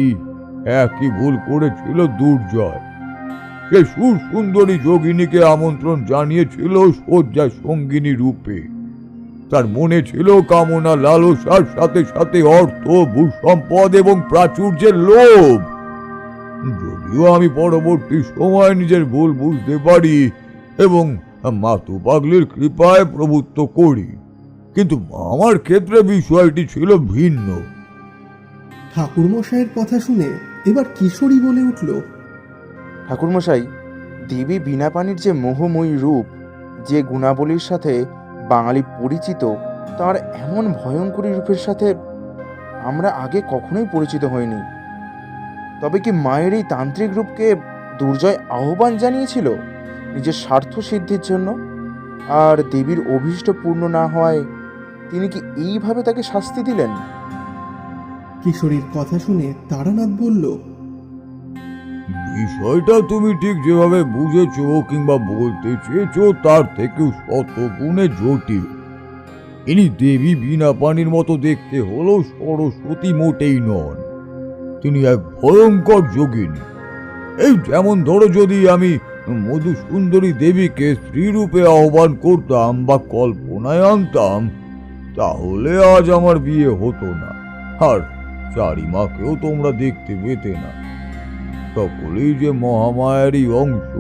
একই ভুল করেছিল দুর্জয়। সে সুন্দরী যোগিনীকে আমন্ত্রণ জানিয়েছিল শয্যা সঙ্গিনী রূপে। তার মনে ছিল কামনা লালসার সাথে সাথে অর্থ, ভূসম্পদ এবং প্রাচুর্যের লোভ। যদিও আমি পরবর্তী সময় নিজের ভুল বুঝতে পারি এবং মাতু পাগলির কৃপায় প্রভুত্ব করি, কিন্তু আমার ক্ষেত্রে বিষয়টি ছিল ভিন্ন। ঠাকুরমশাইয়ের কথা শুনে এবার কিশোরী বলে উঠল, ঠাকুরমশাই, দেবী বীণাপাণির যে মোহময়ী রূপ, যে গুণাবলীর সাথে বাঙালি পরিচিত, তার এমন ভয়ঙ্করী রূপের সাথে আমরা আগে কখনোই পরিচিত হইনি। তবে কি মায়ের এই তান্ত্রিক রূপকে দুর্জয় আহ্বান জানিয়েছিল নিজের স্বার্থ সিদ্ধির জন্য? আর দেবীর অভীষ্ট পূর্ণ না হওয়ায় তিনি কি এইভাবে তাকে শাস্তি দিলেন? কিশোরীর কথা শুনে তারানাথ বলল, বিষয়টা তুমি ঠিক যেভাবে বুঝেছো কিংবা বলতে চেয়েছো তার থেকেও শত গুণে জটিল। ইনি দেবী বীণাপাণির মতো দেখতে হলেও সরস্বতী মোটেই নন। তিনি এক ভয়ঙ্কর যোগিনী। এই যেমন ধরো, যদি আমি মধুসুন্দরী দেবীকে স্ত্রী রূপে আহ্বান করতাম বা কল্পনায় আনতাম, তাহলে আজ আমার বিয়ে হতো না, আর চারিমাকেও তোমরা দেখতে পেতে না। সকলেই যে মহামায়ারই অংশ,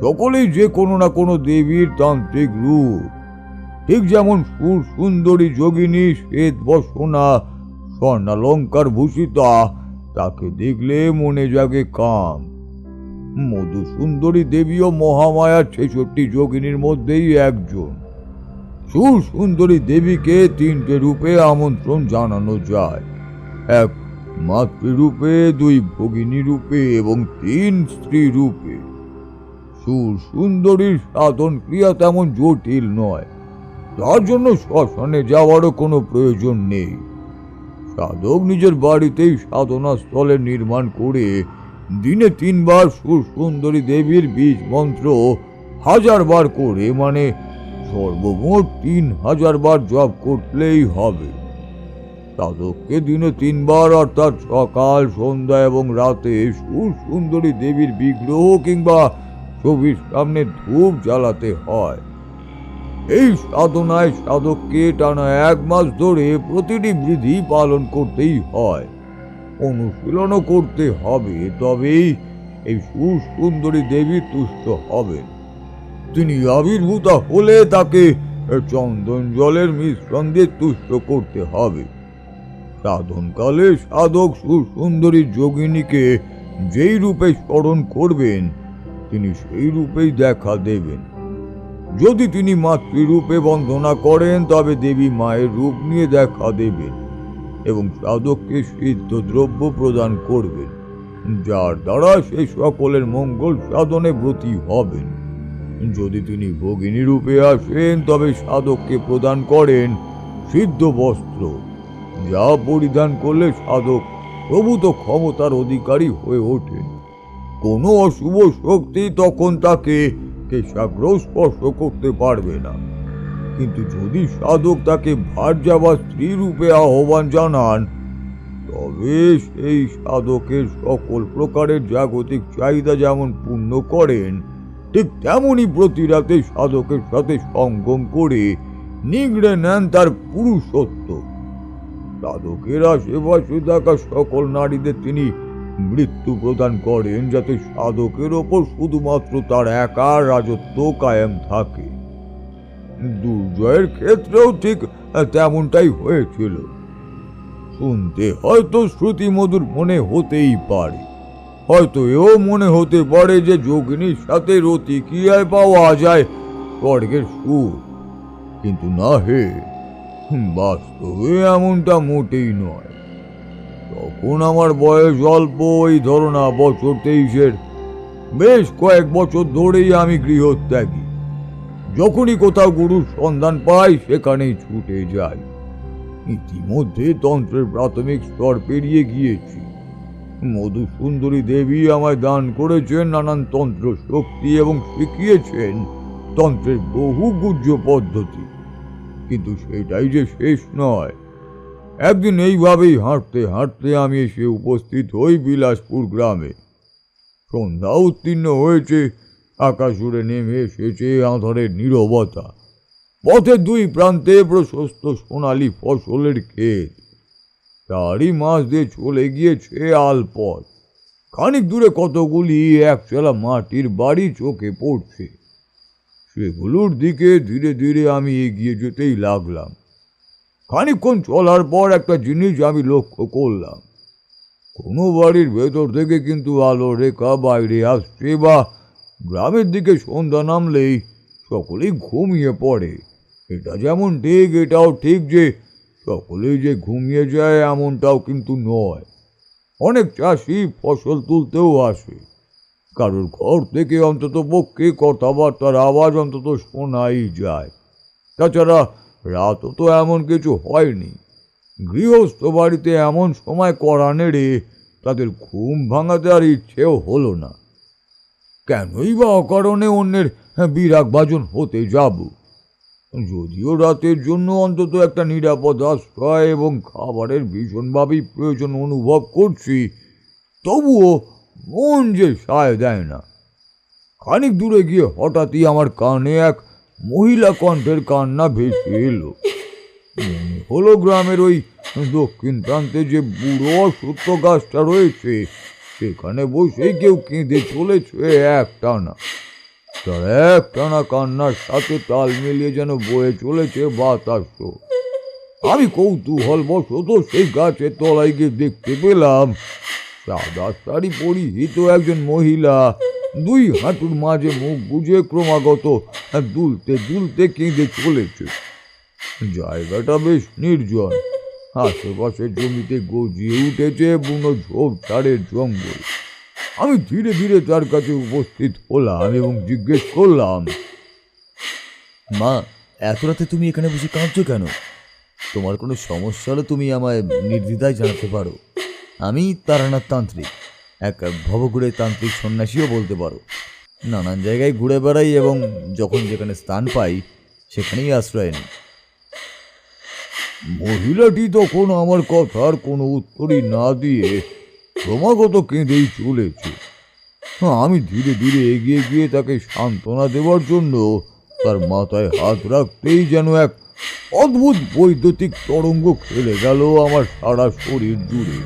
সকলেই যে কোনো না কোনো দেবীর তান্ত্রিক রূপ। ঠিক যেমন সুন্দরী যোগিনী শ্বেত বসনা স্বর্ণালঙ্কার ভূষিতা, তাকে দেখলে মনে জাগে কাম। মধুসুন্দরী দেবীও মহামায়ার 66 যোগিনীর মধ্যেই একজন। সুন্দরী দেবীকে 3টে রূপে আমন্ত্রণ জানানো যায়, এক মাতৃরূপে, 2 ভগিনী রূপে এবং 3 স্ত্রী রূপে। সুন্দরীর সাধন ক্রিয়া তেমন জটিল নয়, তার জন্য শ্মশানে যাওয়ারও কোনো প্রয়োজন নেই। সাধক নিজের বাড়িতেই সাধনা স্থলে নির্মাণ করে দিনে 3 বার সুন্দরী দেবীর বীজ মন্ত্র 1000 বার করে, মানে সর্বমোট 3000 বার জপ করলেই হবে। সাধককে দিনে 3 বার, অর্থাৎ সকাল, সন্ধ্যা এবং রাতে সুন্দরী দেবীর বিগ্রহ কিংবা ছবির সামনে ধূপ জ্বালাতে হয়। এই সাধনায় সাধককে টানা 1 মাস ধরে প্রতিটি বিধি পালন করতেই হয়, অনুশীলনও করতে হবে। তবেই এই সুন্দরী দেবী তুষ্ট হবেন। তিনি আবির্ভূতা হলে তাকে চন্দন জলের মিশ্রণ দিয়ে তুষ্ট করতে হবে। সাধনকালে সাধক সুন্দরী যোগিনীকে যেই রূপে স্মরণ করবেন, তিনি সেই রূপেই দেখা দেবেন। যদি তিনি মাতৃরূপে বন্দনা করেন, তবে দেবী মায়ের রূপ নিয়ে দেখা দেবেন এবং সাধককে সিদ্ধ দ্রব্য প্রদান করবেন, যার দ্বারা সে সকলের মঙ্গল সাধনে ব্রতী হবেন। যদি তিনি ভগিনী রূপে আসেন, তবে সাধককে প্রদান করেন সিদ্ধ বস্ত্র, যা পরিধান করলে সাধক প্রভূত ক্ষমতার অধিকারী হয়ে ওঠেন। কোনো অশুভ শক্তি তখন তাকে কেশাগ্র স্পর্শ করতে পারবে না। কিন্তু যদি সাধক তাকে ভার্যা বা স্ত্রী রূপে আহ্বান জানান, তবে সেই সাধকের সকল প্রকারের জাগতিক চাহিদা যেমন পূর্ণ করেন, ঠিক তেমনি প্রতি রাতে সাধকের সাথে সঙ্গম করে নিগড়ে নেন তার পুরুষত্ব। সাধকের আশেপাশে থাকা সকল নারীদের তিনি মৃত্যু প্রদান করেন, যাতে সাধকের ওপর শুধুমাত্র তার একার রাজত্ব কায়েম থাকে। দুর্জয়ের ক্ষেত্রেও ঠিক তেমনটাই হয়েছিল। শুনতে হয়তো শ্রুতিমধুর মনে হতেই পারে, হয়তো এও মনে হতে পারে যে যোগিনীর সাথে রতিক্রিয়ায় পাওয়া যায় স্বর্গের সুর, কিন্তু না হে, বাস্তবে এমনটা মোটেই নয়। তখন আমার বয়স অল্প, এই ধরনা বছর 23-এর। বেশ কয়েক বছর ধরেই আমি গৃহত্যাগী। যখনই কোথাও গুরুর সন্ধান পাই সেখানেই ছুটে যাই। ইতিমধ্যে তন্ত্রের প্রাথমিক স্তর পেরিয়ে গিয়েছি। মধুসুন্দরী দেবী আমায় দান করেছেন নানান তন্ত্র শক্তি এবং শিখিয়েছেন তন্ত্রের বহু গুহ্য পদ্ধতি, কিন্তু সেটাই যে শেষ নয়। একদিন এইভাবেই হাঁটতে হাঁটতে আমি এসে উপস্থিত হই বিলাসপুর গ্রামে। সন্ধ্যা উত্তীর্ণ হয়েছে, আকাশ জুড়ে নেমে এসেছে আঁধারের নীরবতা। পথের দুই প্রান্তে প্রশস্ত সোনালি ফসলের ক্ষেত, তারই মাঝ দিয়ে চলে গিয়েছে আলপথ। খানিক দূরে কতগুলি একচালা মাটির বাড়ি চোখে পড়ছে। সেগুলোর দিকে ধীরে ধীরে আমি এগিয়ে যেতেই লাগলাম। খানিকক্ষণ চলার পর একটা জিনিস আমি লক্ষ্য করলাম। কোনো বাড়ির ভেতর থেকে কিন্তু আলো রেখা বাইরে আসছে, বা গ্রামের দিকে সন্ধ্যা নামলেই সকলেই ঘুমিয়ে পড়ে। এটা যেমন ঠিক, এটাও ঠিক যে সকলেই যে ঘুমিয়ে যায় এমনটাও কিন্তু নয়। অনেক চাষি ফসল তুলতেও আসে। কারোর ঘর থেকে অন্তত পক্ষে কথাবার্তার আওয়াজ অন্তত শোনাই যায়। তাছাড়া রাতও তো এমন কিছু হয়নি। গৃহস্থ বাড়িতে এমন সময় করা নেড়ে তাদের ঘুম ভাঙাতে আর ইচ্ছেও হলো না। কেনই বা অকারণে অন্যের বিরাগভাজন হতে যাব? যদিও রাতের জন্য অন্তত একটা নিরাপদ আশ্রয় এবং খাবারের ভীষণভাবেই প্রয়োজন অনুভব করছি, তবুও মন যে সায় দেয় না। খানিক দূরে গিয়ে হঠাৎই আমার কানে এক মহিলা কণ্ঠের কান্না ভেসে এলো। মনে হলো গ্রামের ওই দক্ষিণ প্রান্তে যে বুড়ো অশ্বত্থ গাছটা রয়েছে সেখানে বসেই কেউ কেঁদে চলেছে একটানা। তার একটানা কান্নার সাথে তাল মিলিয়ে যেন বয়ে চলেছে বাতাসও। আমি কৌতূহল বশত সেই গাছের তলায় গিয়ে দেখতে পেলাম সাদা শাড়ি পরিহিত একজন মহিলা দুই হাঁটুর মাঝে মুখ বুজে ক্রমাগত দুলতে দুলতে কেঁদে চলেছে। জায়গাটা বেশ নির্জন। আশেপাশে জমিতে গজিয়ে উঠেছে বুনো ঝোপঝাড়ের জঙ্গল। আমি ধীরে ধীরে তার কাছে উপস্থিত হলাম এবং জিজ্ঞেস করলাম, মা, এত রাতে তুমি এখানে বসে কাঁদছো কেন? তোমার কোনো সমস্যা হলে তুমি আমায় নির্দ্বিধায় জানাতে পারো। আমি তারানাথ তান্ত্রিক, এক ভবঘুরে তান্ত্রিক সন্ন্যাসীও বলতে পারো। নানান জায়গায় ঘুরে বেড়াই এবং যখন যেখানে স্থান পাই সেখানেই আশ্রয় নিই। মহিলাটি তখন আমার কথার কোনো উত্তরই না দিয়ে ক্রমাগত কেঁদেই চলেছে। আমি ধীরে ধীরে এগিয়ে গিয়ে তাকে সান্ত্বনা দেওয়ার জন্য তার মাথায় হাত রাখতেই যেন এক অদ্ভুত বৈদ্যুতিক তরঙ্গ খেলে গেল আমার সারা শরীর জুড়ে।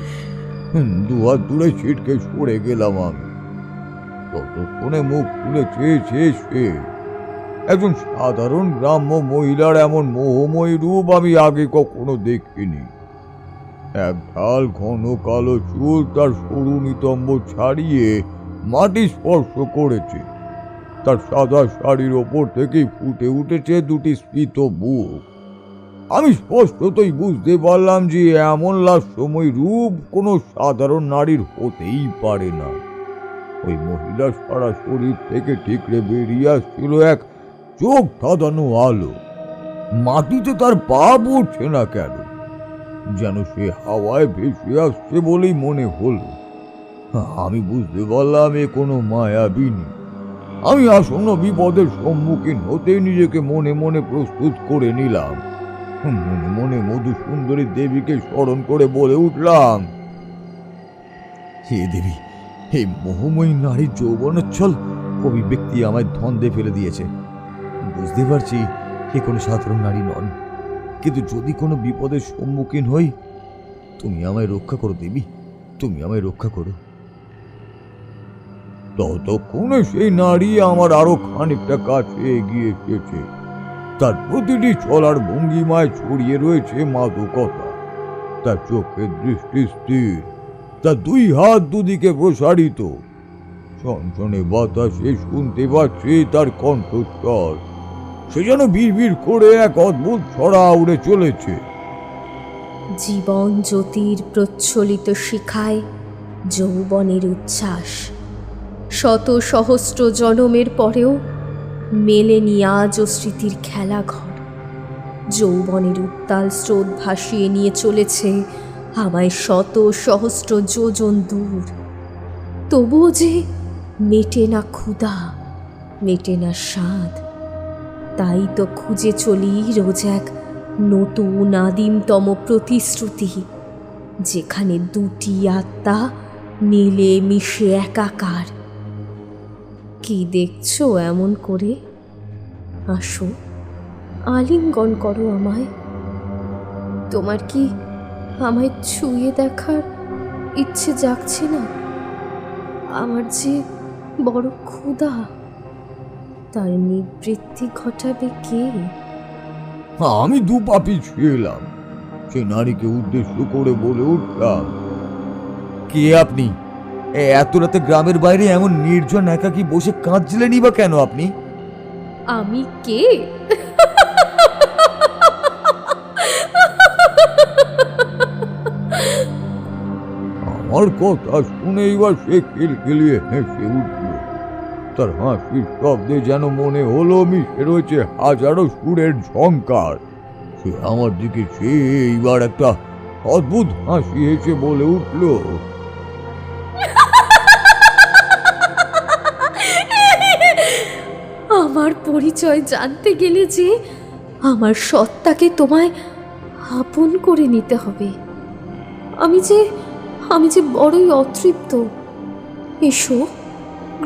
দুহাত দূরে ছিটকে সরে গেলাম আমি। ততক্ষণে মুখ খুলে চেয়েছে সে। একজন সাধারণ গ্রাম্য মহিলার এমন মোহময়ী রূপ আমি আগে কখনো দেখিনি। এক ঢাল ঘন কালো চুল তার সরু নিতম্ব ছাড়িয়ে মাটি স্পর্শ করেছে। তার সাদা শাড়ির ওপর থেকেই ফুটে উঠেছে দুটি স্ফীত বুক। আমি স্পষ্টতই বুঝতে পারলাম যে এমন লাস্যময় রূপ কোনো সাধারণ নারীর হতেই পারে না। ওই মহিলার সারা শরীর থেকে ঠিকরে বেরিয়ে আসছিল এক চোখ ধাঁধানো আলো। মাটিতে তার পা পড়ছে না কেন, যেন সে হাওয়ায় ভেসে আসছে বলেই মনে হলো। আমি বুঝতে পারলাম এ কোনো মায়াবিনী। আমি আসন্ন বিপদের সম্মুখীন হতে নিজেকে মনে মনে প্রস্তুত করে নিলাম। মনে মনে মধুসুন্দরী দেবীকে স্মরণ করে বলে উঠলাম, হে দেবী, এই মোহময়ী নারীর যৌবনোচ্ছল অভিব্যক্তি আমায় ধন্দে ফেলে দিয়েছে। বুঝতে পারছি এ কোনো সাধারণ নারী নন, কিন্তু যদি কোনো বিপদের সম্মুখীন হই তুমি আমায় রক্ষা করো দেবী, তুমি আমায় রক্ষা করো। ততক্ষণে সেই নারী আমার আরো খানিকটা কাছে এগিয়ে এসেছে। তার প্রতিটি চলার ভঙ্গিমায় ছড়িয়ে রয়েছে মাদকতা। তার চোখের দৃষ্টি স্থির, তার দুই হাত দুদিকে প্রসারিত। সনসনে বাতাসে শুনতে পাচ্ছি তার কণ্ঠস্বর। সে যেন বিড়বিড় করে এক অদ্ভুত ছড়া উড়ে চলেছে। জীবন জ্যোতির প্রচ্ছলিত শিখায় যৌবনের উচ্ছ্বাস, শত সহস্র জনমের পরেও মেলেনি আজও স্মৃতির খেলাঘর। যৌবনের উত্তাল স্রোত ভাসিয়ে নিয়ে চলেছে আমায় শত সহস্র যোজন দূর। তবুও যে মেটে না ক্ষুধা, মেটে না স্বাদ। তাই তো খুঁজে চলি রোজ এক নতুন আদিমতম প্রতিশ্রুতি, যেখানে দুটি আত্মা মিলে মিশে একাকার। কি দেখছো এমন করে? আসো, আলিঙ্গন করো আমায়। তোমার কি আমায় ছুঁয়ে দেখার ইচ্ছে জাগছে না? আমার যে বড় ক্ষুধা, তার নিবৃত্তি ঘটাবে কে? আমি দু পা পিছিয়ে এলাম। সে নারীকে উদ্দেশ্য করে বলে উঠলাম, কে আপনি? এত রাতে গ্রামের বাইরে এমন নির্জন একাকী বসে কাঁদছিলেনই বা কেন আপনি? আমি কে? আমার কথা শুনেই বা সে খিলখিলিয়ে হেসে উঠল। তার হাসির শব্দে যেন মনে হলো মিশে রয়েছে হাজারো সুরের ঝংকার। সে আমার দিকে চেয়ে এইবার একটা অদ্ভুত হাসি হেসে বলে উঠল, আমার পরিচয় জানতে গেলে যে আমার সত্তাকে তোমায় আপন করে নিতে হবে। আমি যে বড়ই অতৃপ্ত। এসো,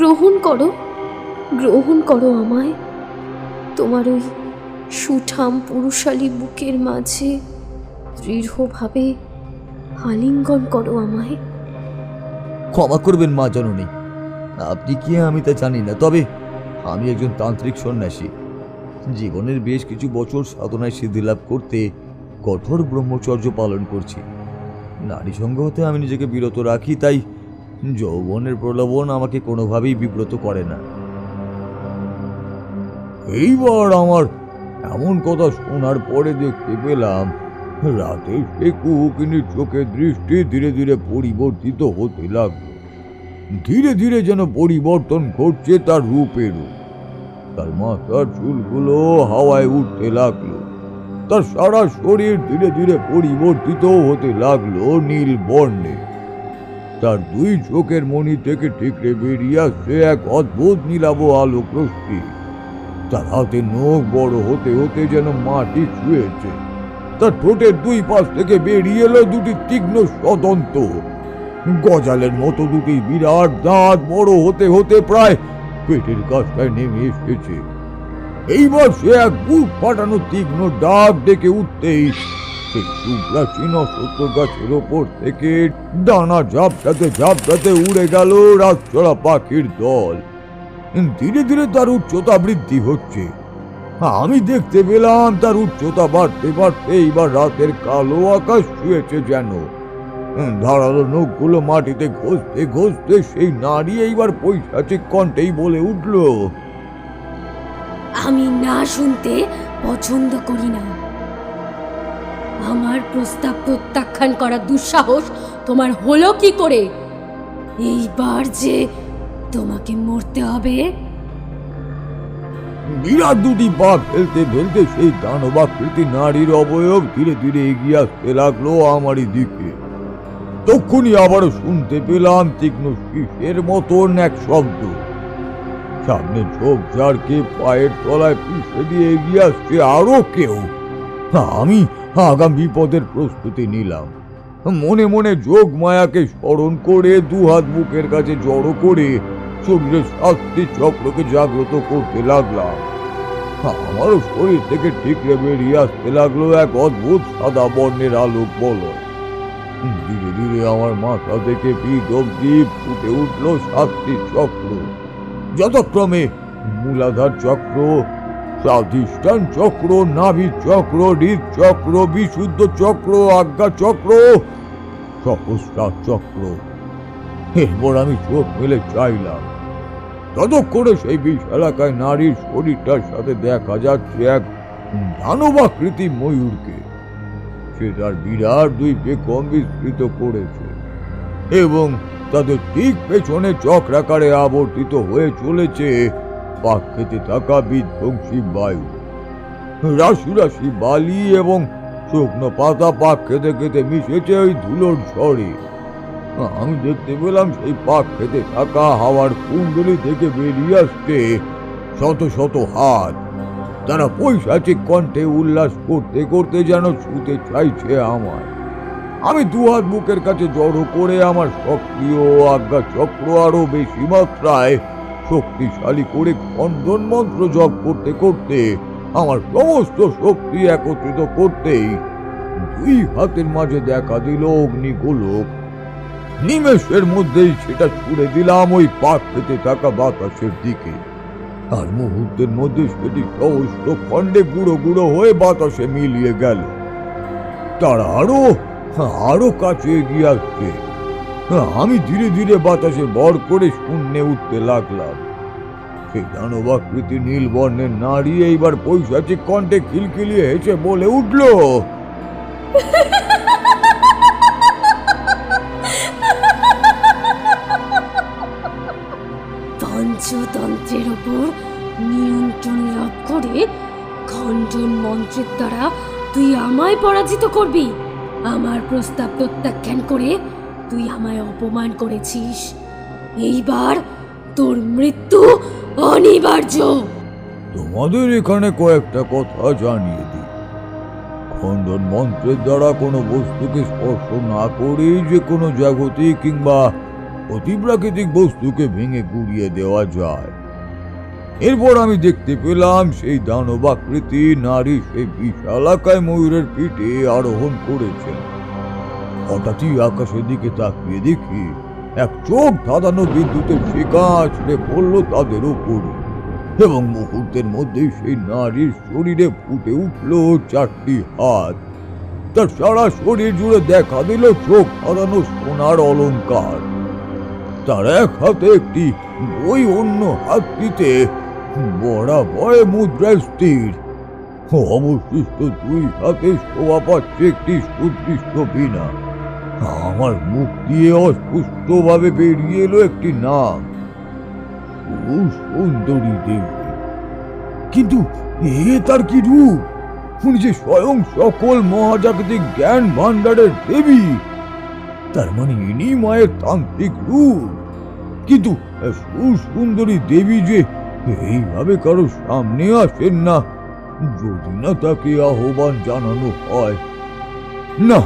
গ্রহণ করো আমায়। তোমার ওই সুঠাম পুরুষালী বুকের মাঝে দৃঢ়ভাবে আলিঙ্গন করো আমায়। ক্ষমা করবেন মা জননী, আপনি কি আমি তা জানি না, তবে আমি একজন তান্ত্রিক সন্ন্যাসী। জীবনের বেশ কিছু বছর সাধনায় সিদ্ধি লাভ করতে কঠোর ব্রহ্মচর্য পালন করছি। নারী সঙ্গ হতে আমি নিজেকে বিরত রাখি, তাই যৌবনের প্রলোভন আমাকে কোনোভাবেই বিব্রত করে না। এইবার আমার এমন কথা শোনার পরে দেখতে পেলাম রাতে সে কুহুকিনীর চোখের দৃষ্টি ধীরে ধীরে পরিবর্তিত হতে লাগলো। ধীরে ধীরে যেন পরিবর্তন ঘটছে তার রূপেরও। তার মাথার চুলগুলো হাওয়ায় উঠতে লাগলো। তার সারা শরীর ধীরে ধীরে পরিবর্তিত হতে লাগলো নীল বর্ণে। তার দুই চোখের মণি থেকে ঠিকরে বেরিয়ে আসছে এক অদ্ভুত নীলাভ আলোক রশ্মি। তার হাতে নখ বড় হতে হতে যেন মাটি ছুঁয়েছে। তার ঠোঁটের দুই পাশ থেকে বেরিয়ে এলো দুটি তীক্ষ্ণ সদন্ত। গজালের মতো দুটি বিরাট দাঁত বড় হতে হতে প্রায় পেটের কাছটায় নেমে এসেছে। এইবার সে এক বুক ফাটানো তীক্ষ্ণ ডাক ডেকে উঠতেই সেই সুপ্রাচীন অশ্বত্থ গাছের ওপর থেকে ডানা ঝাপটাতে উড়ে গেল রাতচড়া পাখির দল। ধীরে ধীরে তার উচ্চতা বৃদ্ধি হচ্ছে। আমি দেখতে পেলাম তার উচ্চতা বাড়তে বাড়তে এইবার রাতের কালো আকাশ ছুঁয়েছে যেন। ধারালো নখগুলো মাটিতে ঘষতে ঘষতে সেই নারী এইবার পৈশাচিক কণ্ঠেই বলে উঠল, আমি না শুনতে পছন্দ করি না। আমার প্রস্তাব প্রত্যাখ্যান করার দুঃসাহস তোমার হলো কি করে? এইবার যে তোমাকে মরতে হবে। বিরাট দুটি পা ফেলতে ফেলতে সেই দানবাকৃতি নারীর অবয়ব ধীরে ধীরে এগিয়ে আসতে লাগলো আমারই দিকে। তখনই আবারও শুনতে পেলাম তীক্ষ্ণ শীষের মতন এক শব্দ। সামনে ঝোপ ঝাড়কে পায়ের তলায় পিষে দিয়ে এগিয়ে আসছে আরো কেউ। আমি আগাম বিপদের প্রস্তুতি নিলাম। মনে মনে যোগ মায়াকে স্মরণ করে দুহাত বুকের কাছে জড়ো করে শরীরের শাস্তি চক্রকে জাগ্রত করতে লাগলাম। আমারও শরীর থেকে ঠিকরে বেরিয়ে আসতে লাগলো এক অদ্ভুত সাদা বর্ণের আলোক বলয়। ধীরে ধীরে আমার মাথা থেকে পিঠ অব্দি ফুটে উঠল 7টি চক্র, যথাক্রমে মূলাধার চক্র, স্বাধিষ্ঠান চক্র, নাভি চক্র, হৃদচক্র, বিশুদ্ধ চক্র, আজ্ঞা চক্র, সহস্রার চক্র। এরপর আমি চোখ মেলে চাইলাম, ততক্ষণে সেই বিশালাকায় নারীর শরীরটার সাথে দেখা যাচ্ছে এক দানবাকৃতি ময়ূরকে। সে তার বিরাট 2 পেখম বিস্তৃত করেছে এবং তাদের ঠিক পেছনে চক্রাকারে আবর্তিত হয়ে চলেছে পাক খেতে থাকা বিধ্বংসী বায়ু। রাশি রাশি বালি এবং শুকনো পাতা পাক খেতে খেতে মিশেছে ওই ধুলোর ঝড়ে। আমি দেখতে পেলাম সেই পাক খেতে থাকা হাওয়ার কুণ্ডলি থেকে বেরিয়ে আসছে শত শত হাত। তারা পৈশাচিক কণ্ঠে উল্লাস করতে করতে যেন ছুঁতে চাইছে আমায়। আমি 2 হাত বুকের কাছে জড়ো করে আমার সক্রিয় আজ্ঞা চক্র আরো বেশি মাত্রায় শক্তিশালী করে খণ্ডন মন্ত্র জপ করতে করতে আমার সমস্ত শক্তি একত্রিত করতেই 2 হাতের মাঝে দেখা দিল অগ্নিগোলক। নিমেষের মধ্যেই সেটা ছুড়ে দিলাম ওই পাক খেতে থাকা বাতাসের দিকে, আর মুহূর্তের মধ্যে সেটি সহস্র খণ্ডে গুঁড়ো গুঁড়ো হয়ে বাতাসে মিলিয়ে গেল। তারা আরো কাছে এগিয়ে আসছে। আমি ধীরে ধীরে বাতাসে ভর করে শূন্যে উঠতে লাগলাম। সেই দানবাকৃতি নীল বর্ণের নারী এইবার পৈশাচিক কণ্ঠে খিলখিলিয়ে হেসে বলে উঠল, পঞ্চতন্ত্রের ওপর নিয়ন্ত্রণ লাভ করে খণ্ডন মন্ত্রের দ্বারা তুই আমায় পরাজিত করবি। আমার প্রস্তাব প্রত্যাখ্যান করে তুই আমায় অপমান করেছিস। এইবার তোর মৃত্যু অনিবার্য। তোমাদের এখানে কয়েকটা কথা জানিয়ে দিই। খণ্ডন মন্ত্রের দ্বারা কোনো বস্তুকে স্পর্শ না করেই যে কোনো জাগতিক কিংবা অতিপ্রাকৃতিক বস্তুকে ভেঙে গুড়িয়ে দেওয়া যায়। এরপর আমি দেখতে পেলাম সেই দানবাকৃতি নারী সেই বিশালাকায় ময়ূরের পিঠে আরোহণ করেছেন। হঠাৎই আকাশের দিকে তাকিয়ে দেখি এক চোখ ধাঁধানো বিদ্যুতের শিখা আছড়ে পড়ল তাদের উপরে, এবং মুহূর্তের মধ্যেই সেই নারীর শরীরে ফুটে উঠল 4টি হাত। তার সারা শরীর জুড়ে দেখা দিল চোখ ধাঁধানো সোনার অলংকার। তার এক হাতে একটি বই, অন্য হাতটিতে বরাবর মুদ্রায় স্থির। অবশিষ্ট 2 হাতে শোভা পাচ্ছে একটি সুদৃষ্ট বীণা। আমার মুখ দিয়ে অস্পষ্টভাবে বেরিয়ে এলো একটি নাম, সুন্দরী দেবী। কিন্তু তার কি রূপ! উনি যে স্বয়ং সকল মহাজাগতিক জ্ঞান ভাণ্ডারের দেবী। তার মানে ইনি মায়ের তান্ত্রিক রূপ। কিন্তু সুন্দরী দেবী যে এইভাবে কারো সামনে আসেন না, যদি না তাকে আহ্বান জানানো হয়। না,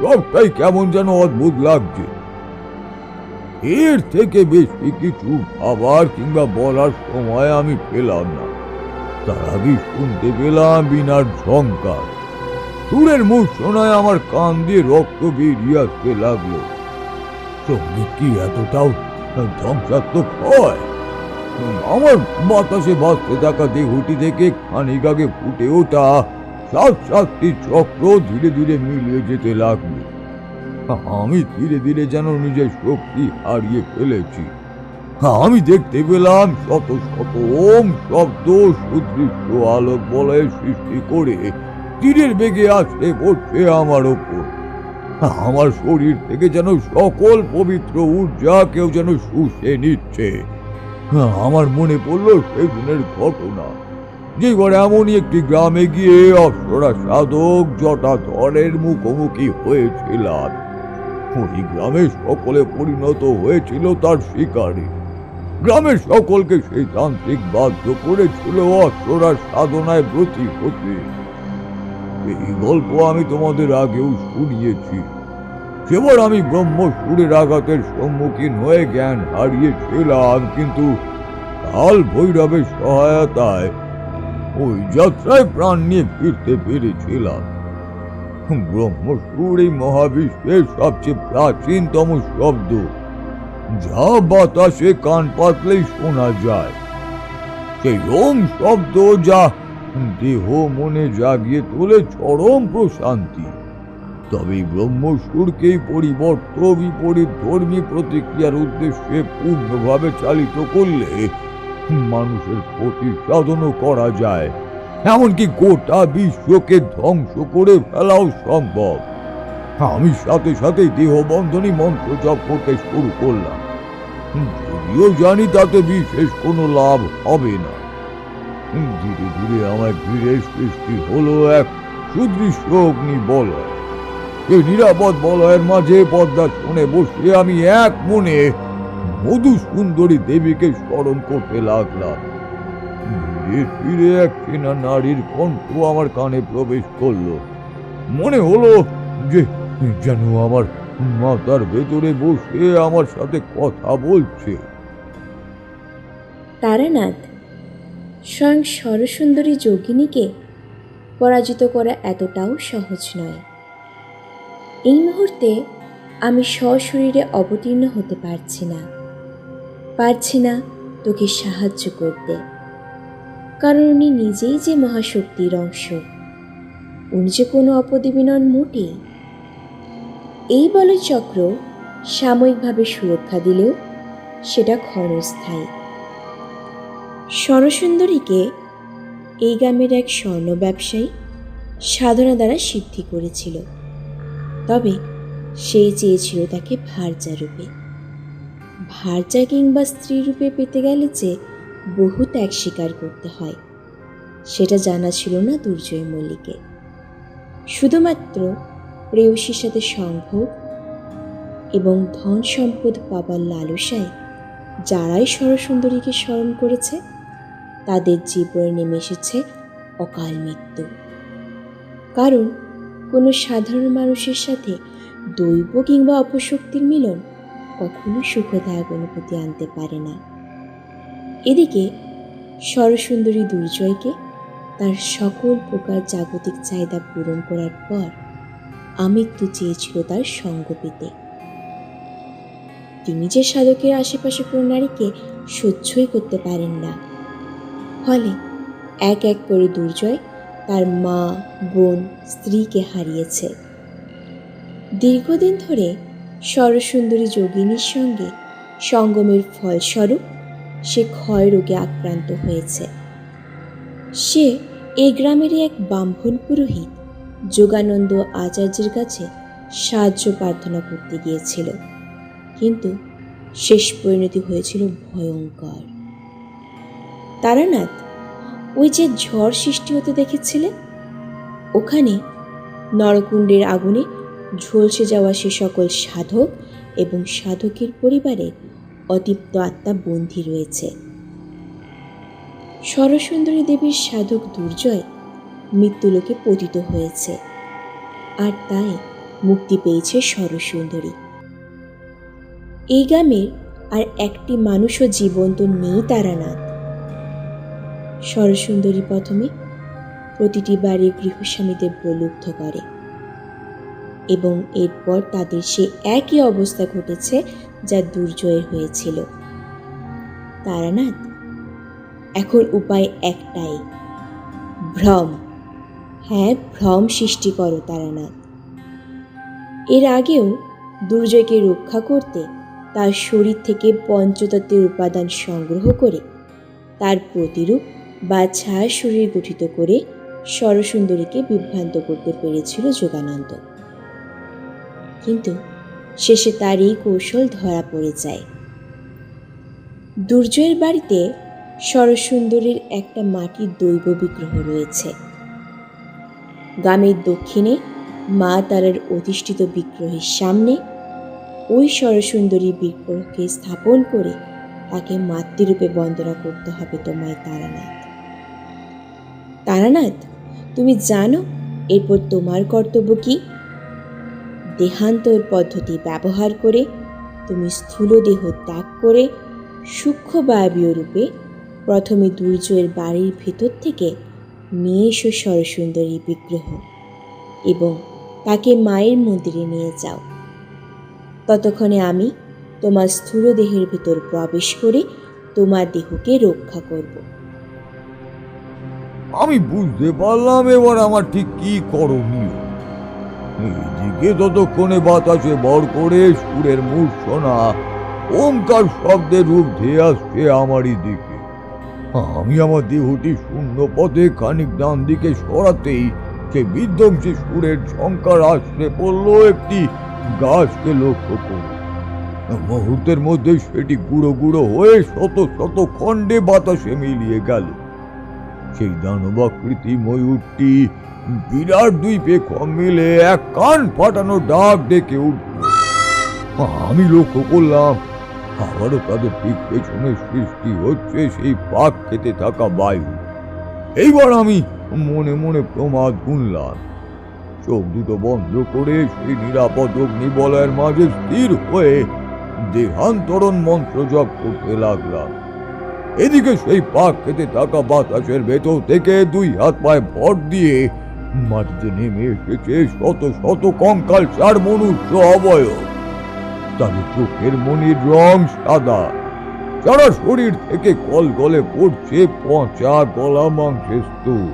সবটাই কেমন যেন অদ্ভুত লাগছে। এর থেকে বেশি কিছু ভাবার কিংবা বলার সময় আমি পেলাম না। তার আগে শুনতে পেলাম বিনার ঝংকার। সুরের মূর্ছনায় আমার কান দিয়ে রক্ত বেরিয়ে আসতে লাগলো। সঙ্গীত কি এতটাও ধ্বংসাত্মক হয়? আমার বাতাসে ভাসতে থাকা দেহটি থেকে খানিক আগে ফুটে ওঠা 7টি চক্র ধীরে ধীরে মিলিয়ে যেতে লাগলো। আমি ধীরে ধীরে যেন নিজের শক্তি হারিয়ে ফেলেছি। আমি দেখতে পেলাম শত শত ওম শব্দ সুদৃশ্য আলোক বলয়ের সৃষ্টি করে তীরের বেগে আসতে পড়ছে আমার ওপর। আমার শরীর থেকে যেন সকল পবিত্র ঊর্জা কেউ যেন শুষে নিচ্ছে। আমার মনে পড়লো সেই দিনের ঘটনা, যেবার এমনই একটি গ্রামে গিয়ে অপ্সরা সাধক জটাধরের মুখোমুখি হয়েছিলাম। ওই গ্রামের সকলে পরিণত হয়েছিল তার শিকারে। গ্রামের সকলকে সেই তান্ত্রিক বাধ্য করেছিল অপ্সরার সাধনায় ব্রতী হতে। এই গল্প আমি তোমাদের আগেও শুনিয়েছি। সেবার আমি ব্রহ্মসুরের আঘাতের সম্মুখীন হয়ে জ্ঞান হারিয়েছিলাম, কিন্তু কাল ভৈরবের সহায়তায় ওই যাত্রায় প্রাণ নিয়ে ফিরতে পেরেছিলাম। ব্রহ্মসুর এই মহাবিশ্বের সবচেয়ে প্রাচীনতম শব্দ, যা বাতাসে কান পাতলেই শোনা যায়। সেই ওম শব্দ যা দেহ মনে জাগিয়ে তোলে চরম প্রশান্তি। তবে এই ব্রহ্মসুরকেই পরিবর্ত বিপরীত ধর্মী প্রতিক্রিয়ার উদ্দেশ্যে পূর্ণভাবে চালিত করলে মানুষের ক্ষতি সাধনও করা যায়, এমনকি গোটা বিশ্বকে ধ্বংস করে ফেলাও সম্ভব। আমি সাথে সাথে দেহবন্ধনী মন্ত্র জপ করতে শুরু করলাম, যদিও জানি তাতে বিশেষ কোনো লাভ হবে না। ধীরে ধীরে আমার ঘিরে সৃষ্টি হলো এক সুদৃশ্য অগ্নি বলয়। এই নিরাপদ বলয়ের মাঝে পদ্মাসনে বসে আমি এক মনে মধু সুন্দরী দেবীকে স্মরণ করতে লাগলাম। ধীরে ধীরে এক চেনা নারীর কণ্ঠ আমার কানে প্রবেশ করলো। মনে হলো যে যেন আমার মাথার ভেতরে বসে আমার সাথে কথা বলছে। তারানাথ, স্বয়ং শরসুন্দরী যোগিনীকে পরাজিত করা এতটাও সহজ নয়। এই মুহূর্তে আমি সশরীরে অবতীর্ণ হতে পারছি না তোকে সাহায্য করতে, কারণ উনি নিজেই যে মহাশক্তির অংশ, উনি যে কোনো অপদেবী নন মোটেই। এই বলয় চক্র সাময়িকভাবে সুরক্ষা দিলেও সেটা ক্ষণস্থায়ী। শরসুন্দরীকে এই গ্রামের এক স্বর্ণ ব্যবসায়ী সাধনা দ্বারা সিদ্ধি করেছিল, তবে সে চেয়েছিল তাকে ভার্যা রূপে। ভার্যা কিংবা স্ত্রী রূপে পেতে গেলে যে বহু ত্যাগ স্বীকার করতে হয়, সেটা জানা ছিল না দুর্জয় মল্লিকে। শুধুমাত্র প্রেয়সীর সাথে সংভোগ এবং ধন সম্পদ পাবার লালসায় যারাই শরসুন্দরীকে স্মরণ করেছে, তাদের জীবনে নেমে এসেছে অকাল মৃত্যু। কারণ কোনো সাধারণ মানুষের সাথে দৈব কিংবা অপশক্তির মিলন কখনো সুখদায়ক অনুভূতি আনতে পারে না। এদিকে শরসুন্দরী দুর্জয়কে তার সকল প্রকার জাগতিক চাহিদা পূরণ করার পর আমৃত্যু চেয়েছিল তার সঙ্গ পেতে। তিনি যে সাধকের আশেপাশে কোনো নারীকে সহ্যই করতে পারেন না, ফলে এক এক করে দুর্জয় তার মা, বোন, স্ত্রীকে হারিয়েছে। দীর্ঘদিন ধরে শরসুন্দরী যোগিনীর সঙ্গে সঙ্গমের ফলস্বরূপ সে ক্ষয় রোগে আক্রান্ত হয়েছে। সে এই গ্রামেরই এক ব্রাহ্মণ পুরোহিত যোগানন্দ আচার্যের কাছে সাহায্য প্রার্থনা করতে গিয়েছিল, কিন্তু শেষ পরিণতি হয়েছিল ভয়ঙ্কর। তারানাথ, ওই যে ঝড় সৃষ্টি হতে দেখেছিলে, ওখানে নরকুণ্ডের আগুনে ঝলসে যাওয়া সে সকল সাধক এবং সাধকের পরিবারে অতৃপ্ত আত্মা বন্দী রয়েছে। শরসুন্দরী দেবীর সাধক দুর্জয় মৃত্যুলোকে পতিত হয়েছে, আর তাই মুক্তি পেয়েছে শরসুন্দরী। এই গ্রামের আর একটি মানুষও জীবন্ত নেই তারানাথ। শরসুন্দরী প্রথমে প্রতিটি বাড়ির গৃহস্বামীদের প্রলুব্ধ করে এবং এরপর তাদের সে একই অবস্থা ঘটেছে যা দুর্জয়ের হয়েছিল। তারানাথ, এখন উপায় একটাই, ভ্রম। হ্যাঁ, ভ্রম সৃষ্টি করো তারানাথ। এর আগেও দুর্জয়কে রক্ষা করতে তার শরীর থেকে পঞ্চতত্ত্বের উপাদান সংগ্রহ করে তার প্রতিরূপ বা ছায়া শরীর গঠিত করে শরসুন্দরীকে বিভ্রান্ত করতে পেরেছিল যোগানন্দ, কিন্তু শেষে তার এই কৌশল ধরা পড়ে যায়। দুর্জয়ের বাড়িতে শরসুন্দরীর একটা মাটির দৈব বিগ্রহ রয়েছে। গ্রামের দক্ষিণে মা তারার অধিষ্ঠিত বিগ্রহের সামনে ওই শরসুন্দরী বিগ্রহকে স্থাপন করে তাকে মাতৃরূপে বন্দনা করতে হবে তোমায় তারানাথ। তারানাথ, তুমি জানো এরপর তোমার কর্তব্য কি? দেহান্তর পদ্ধতি ব্যবহার করে তুমি স্থূল দেহ ত্যাগ করে সূক্ষ্ম বায়বীয় রূপে প্রথমে দুর্জয়ের বাড়ির ভেতর থেকে নিয়ে এসো শরসুন্দরী বিগ্রহ এবং তাকে মায়ের মন্দিরে নিয়ে যাও। ততক্ষণে আমি তোমার স্থূল দেহের ভিতর প্রবেশ করে তোমার দেহকে রক্ষা করব। আমি বুঝতে পারলাম এবার আমার ঠিক কি করণীয়। এদিকে ততক্ষণে বাতাসে ভর করে সুরের মূর্ছনা ওমকার শব্দের রূপ ধেয়ে আসছে আমারই দিকে। আমি আমার দেহটি শূন্য পথে খানিক ডান দিকে সরাতেই সে বিধ্বংসী সুরের ঝঙ্কার আসতে পড়ল একটি গাছকে লক্ষ্য করে। মুহূর্তের মধ্যে সেটি গুঁড়ো গুঁড়ো হয়ে শত শত খণ্ডে বাতাসে মিলিয়ে গেল। সেই দানবাকৃতি ময়ূরটি বিরাট দুই পেখম মিলে এক কান ফাটানো ডাক ডেকে উঠল। আমি লক্ষ্য করলাম আবারও তাদের ঠিক পেছনে সৃষ্টি হচ্ছে সেই পাক খেতে থাকা বায়ু। এইবার আমি মনে মনে প্রমাদ গুনলাম। চোখ দুটো বন্ধ করে সেই নিরাপদ অগ্নিবলয়ের মাঝে স্থির হয়ে দেহান্তরণ মন্ত্র জপ করতে লাগলাম। এদিকে সেই পাক খেতে থাকা বাতাসের ভেতর থেকে দুই হাত পায়ে ভর দিয়ে মাটিতে নেমে এসেছে শত শত কঙ্কাল চার মনুষ্য অবয়ব। তাদের চোখের মনির রং সাদা, সারা শরীর থেকে কলকলে পড়ছে পচা গলা মাংসের স্তূপ।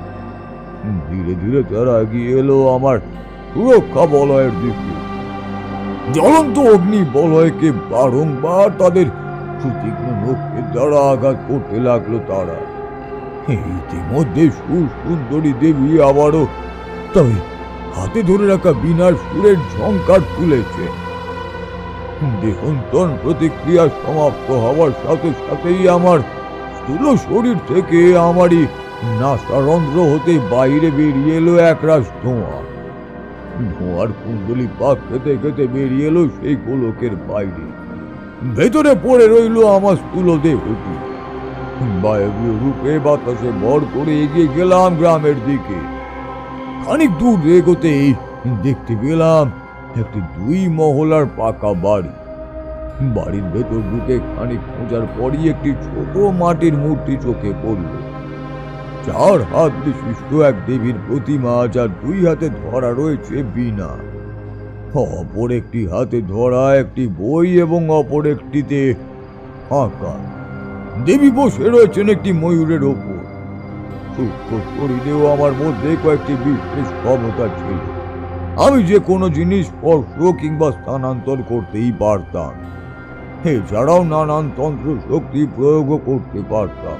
ধীরে ধীরে তারা এগিয়ে এলো আমার সুরক্ষা বলয়ের দিকে। জ্বলন্ত অগ্নি বলয়কে বারংবার তাদের সুতীক্ষ্ণ নখের দ্বারা আঘাত করতে লাগলো তারা। ইতিমধ্যে সুন্দরী দেবী আবারও তবে হাতে ধরে রাখা বিনার সুরের ঝঙ্কার তুলেছে। দেহন্তন প্রতিক্রিয়া সমাপ্ত হওয়ার সাথে সাথেই আমার স্থূল শরীর থেকে আমারই নাসারন্ধ্র হতে বাইরে বেরিয়ে এলো একরাশ ধোঁয়া। ধোঁয়ার কুণ্ডলি পাক খেতে খেতে বেরিয়ে এলো সেই গোলকের বাইরে। ভেতরে পড়ে রইল আমার স্থূল দেহটি। বায়বীয় রূপে বাতাসে ভর করে এগিয়ে গেলাম গ্রামের দিকে। খানিক দূর এগোতেই দেখতে পেলাম একটি 2 মহলার পাকা বাড়ি। বাড়ির ভেতর ঢুকে খানিক খোঁজার পরই একটি ছোট মাটির মূর্তি চোখে পড়ল। 4 হাত বিশিষ্ট এক দেবীর প্রতিমা, যার 2 হাতে ধরা রয়েছে বীণা। অপর একটি হাতে ধরা একটি বই এবং অপর একটিতে ফাঁকা। দেবী বসে রয়েছেন একটি ময়ূরের ওপর। সূক্ষ্ম শরীরেও আমার মধ্যে কয়েকটি বিশেষ ক্ষমতা ছিল। আমি যে কোনো জিনিস স্পর্শ কিংবা স্থানান্তর করতেই পারতাম। এছাড়াও নানান তন্ত্র শক্তি প্রয়োগও করতে পারতাম।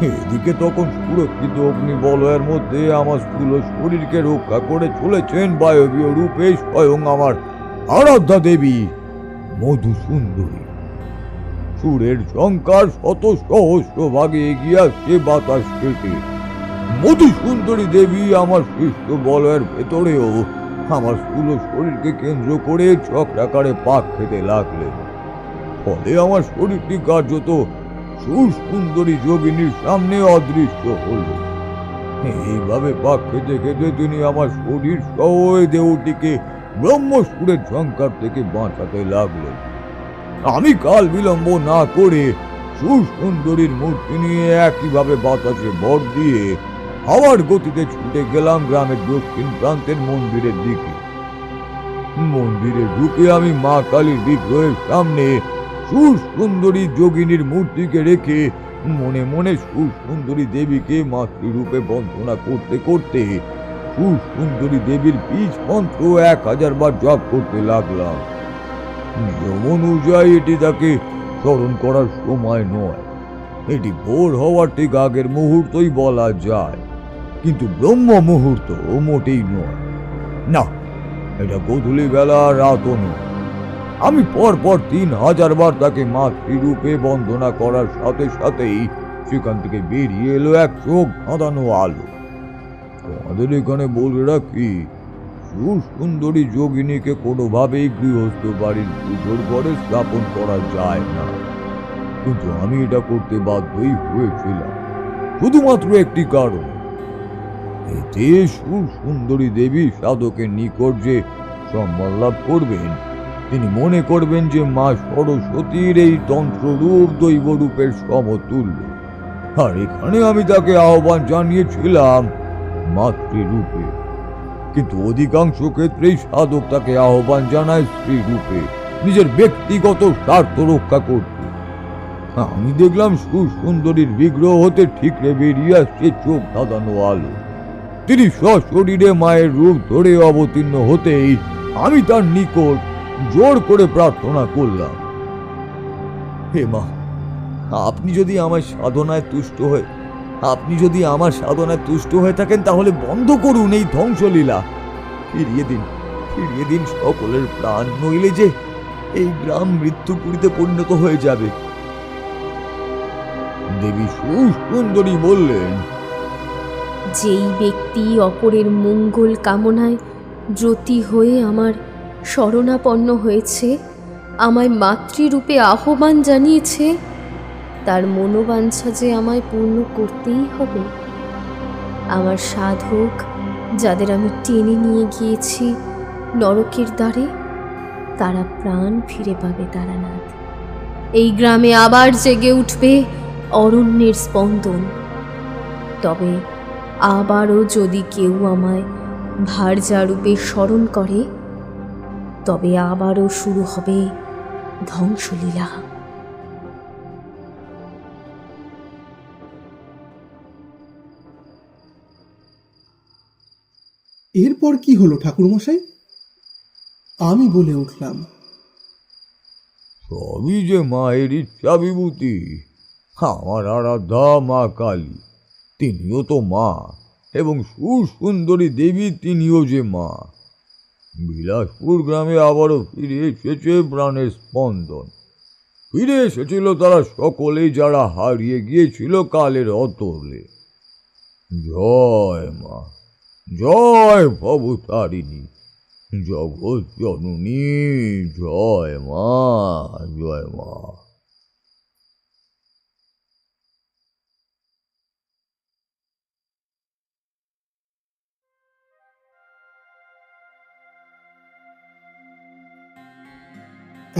এদিকে তখন সুরক্ষিত অগ্নিবলয়ের মধ্যে আমার স্থূল শরীরকে রক্ষা করে চলেছেন বায়বীয় রূপে স্বয়ং আমার আরাধ্যা দেবী মধুসুন্দরী। সুরের ঝঙ্কার শত সহস্র ভাগে এগিয়ে আসছে বাতাস কেটে। মধুসুন্দরী দেবী আমার সৃষ্ট বলয়ের ভেতরেও আমার স্থূল শরীরকে কেন্দ্র করে চক্রাকারে পাক খেতে লাগলেন। ফলে আমার শরীরটি কার্যত সুন্দরী যোগিনীর সামনে অদৃশ্য হল। এইভাবে পাক খেতে খেতে তিনি আমার শরীর সহ দেহটিকে ব্রহ্মসুরের ঝঙ্কার থেকে বাঁচাতে লাগলেন। আমি কাল বিলম্ব না করে সুন্দরীর মূর্তি নিয়ে একইভাবে বাতাসে ভর দিয়ে হাওয়ার গতিতে ছুটে গেলাম গ্রামের দক্ষিণ প্রান্তের মন্দিরের দিকে। মন্দিরে ঢুকে আমি মা কালীর বিগ্রহের সামনে সুন্দরী যোগিনীর মূর্তিকে রেখে মনে মনে সুন্দরী দেবীকে মাতৃরূপে বন্দনা করতে করতে সুন্দরী দেবীর বীজ মন্ত্র 1000 বার জপ করতে লাগলাম। নিয়ম অনুযায়ী এটি তাকে স্মরণ করার সময় নয়, এটি ভোর হওয়ার ঠিক আগের মুহূর্তই বলা যায়, কিন্তু ব্রহ্ম মুহূর্ত মোটেই নয়। না, এটা গোধূলি বেলা, রাতও নয়। আমি পরপর 3000 বার তাকে মাতৃরূপে বন্দনা করার সাথে সাথেই সেখান থেকে বেরিয়ে এলো এক চোখ বাঁধানো আলো। তোমাদের এখানে বলে রাখি, সুন্দরী যোগিনীকে কোনোভাবেই গৃহস্থ বাড়ির পুজোর ঘরে স্থাপন করা যায় না, কিন্তু আমি এটা করতে বাধ্যই হয়েছিলাম শুধুমাত্র একটি কারণ। এতে সুন্দরী দেবী সাধকের নিকট যে সম্মান লাভ করবেন, তিনি মনে করবেন যে মা সরস্বতীর এই তন্ত্ররূপ দৈব রূপের সমতুল্য। আর এখানে আমি তাকে আহ্বান জানিয়েছিলাম মাতৃরূপে। কিন্তু অধিকাংশ ক্ষেত্রেই সাধক তাকে আহ্বান জানায় স্ত্রী রূপে নিজের ব্যক্তিগত স্বার্থ রক্ষা করতে। আমি দেখলাম সুসুন্দরীর বিগ্রহ হতে ঠিকরে বেরিয়ে আসছে চোখ ধাঁধানো আলো। তিনি সশরীরে মায়ের রূপ ধরে অবতীর্ণ হতেই আমি তার নিকট জোর করে প্রার্থনা করলাম, হে মা, আপনি যদি আমার সাধনায় তুষ্ট হয়ে থাকেন তাহলে বন্ধ করুন এই ধ্বংসলীলা। ফিরিয়ে দিন সকলের প্রাণ, নইলে যে এই গ্রাম মৃত্যুপুরীতে পরিণত হয়ে যাবে। দেবী সুসুন্দরী বললেন, যেই ব্যক্তি অপরের মঙ্গল কামনায় জ্যোতি হয়ে আমার শরণাপন্ন হয়েছে, আমায় মাতৃরূপে আহ্বান জানিয়েছে, তার মনোবাঞ্ছা যে আমায় পূর্ণ করতেই হবে। আমার সাধক যাদের আমি টেনে নিয়ে গিয়েছি নরকের দ্বারে, তারা প্রাণ ফিরে পাবে তারানাথ। এই গ্রামে আবার জেগে উঠবে অরণ্যের স্পন্দন। তবে আবারও যদি কেউ আমায় ভার্যারূপে স্মরণ করে, তবে আবারও শুরু হবে ধ্বংসলীলা। এরপর কি হলো ঠাকুরমশাই? আমি বলে উঠলাম, সবই যে মায়ের ইচ্ছা বিভূতি। আমার আরাধ্যা মা কালী, তিনিও তো মা, এবং সুসুন্দরী দেবী তিনিও যে মা। বিলাসপুর গ্রামে আবারও ফিরে এসেছে প্রাণের স্পন্দন। ফিরে এসেছিল তারা সকলেই যারা হারিয়ে গিয়েছিল কালের অতলে। জয় মা, জয় ভবতারিণী, জগৎ জননী, জয় মা, জয় মা।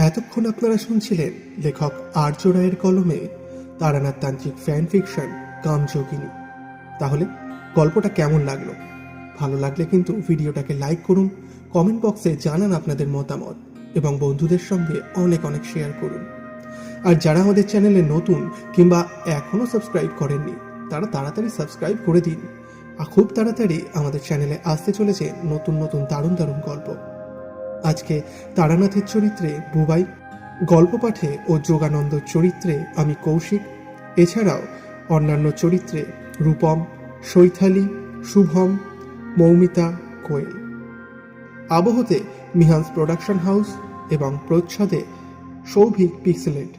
এতক্ষণ আপনারা শুনছিলেন লেখক আর্য রায়ের কলমে তারানাথ তান্ত্রিক ফ্যান ফিকশন কামযোগিনী। তাহলে গল্পটা কেমন লাগলো? ভালো লাগলে কিন্তু ভিডিওটাকে লাইক করুন, কমেন্ট বক্সে জানান আপনাদের মতামত, এবং বন্ধুদের সঙ্গে অনেক অনেক শেয়ার করুন। আর যারা আমাদের চ্যানেলে নতুন কিংবা এখনও সাবস্ক্রাইব করেননি, তারা তাড়াতাড়ি সাবস্ক্রাইব করে দিন। আর খুব তাড়াতাড়ি আমাদের চ্যানেলে আসতে চলেছে নতুন নতুন দারুণ দারুণ গল্প। আজকে তারানাথের চরিত্রে বুবাই, গল্প পাঠে ও যোগানন্দর চরিত্রে আমি কৌশিক, এছাড়াও অন্যান্য চরিত্রে রূপম, শৈথালি, শুভম, মৌমিতা, কোয়েল। আবহতে মিহান্স প্রোডাকশন হাউস এবং প্রচ্ছদে সৌভিক পিক্সেলেট।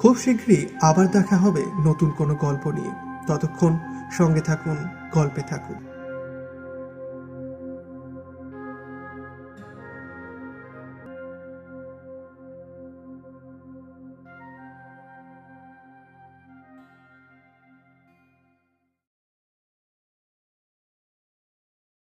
খুব শীঘ্রই আবার দেখা হবে নতুন কোনো গল্প নিয়ে। ততক্ষণ সঙ্গে থাকুন, গল্পে থাকুন।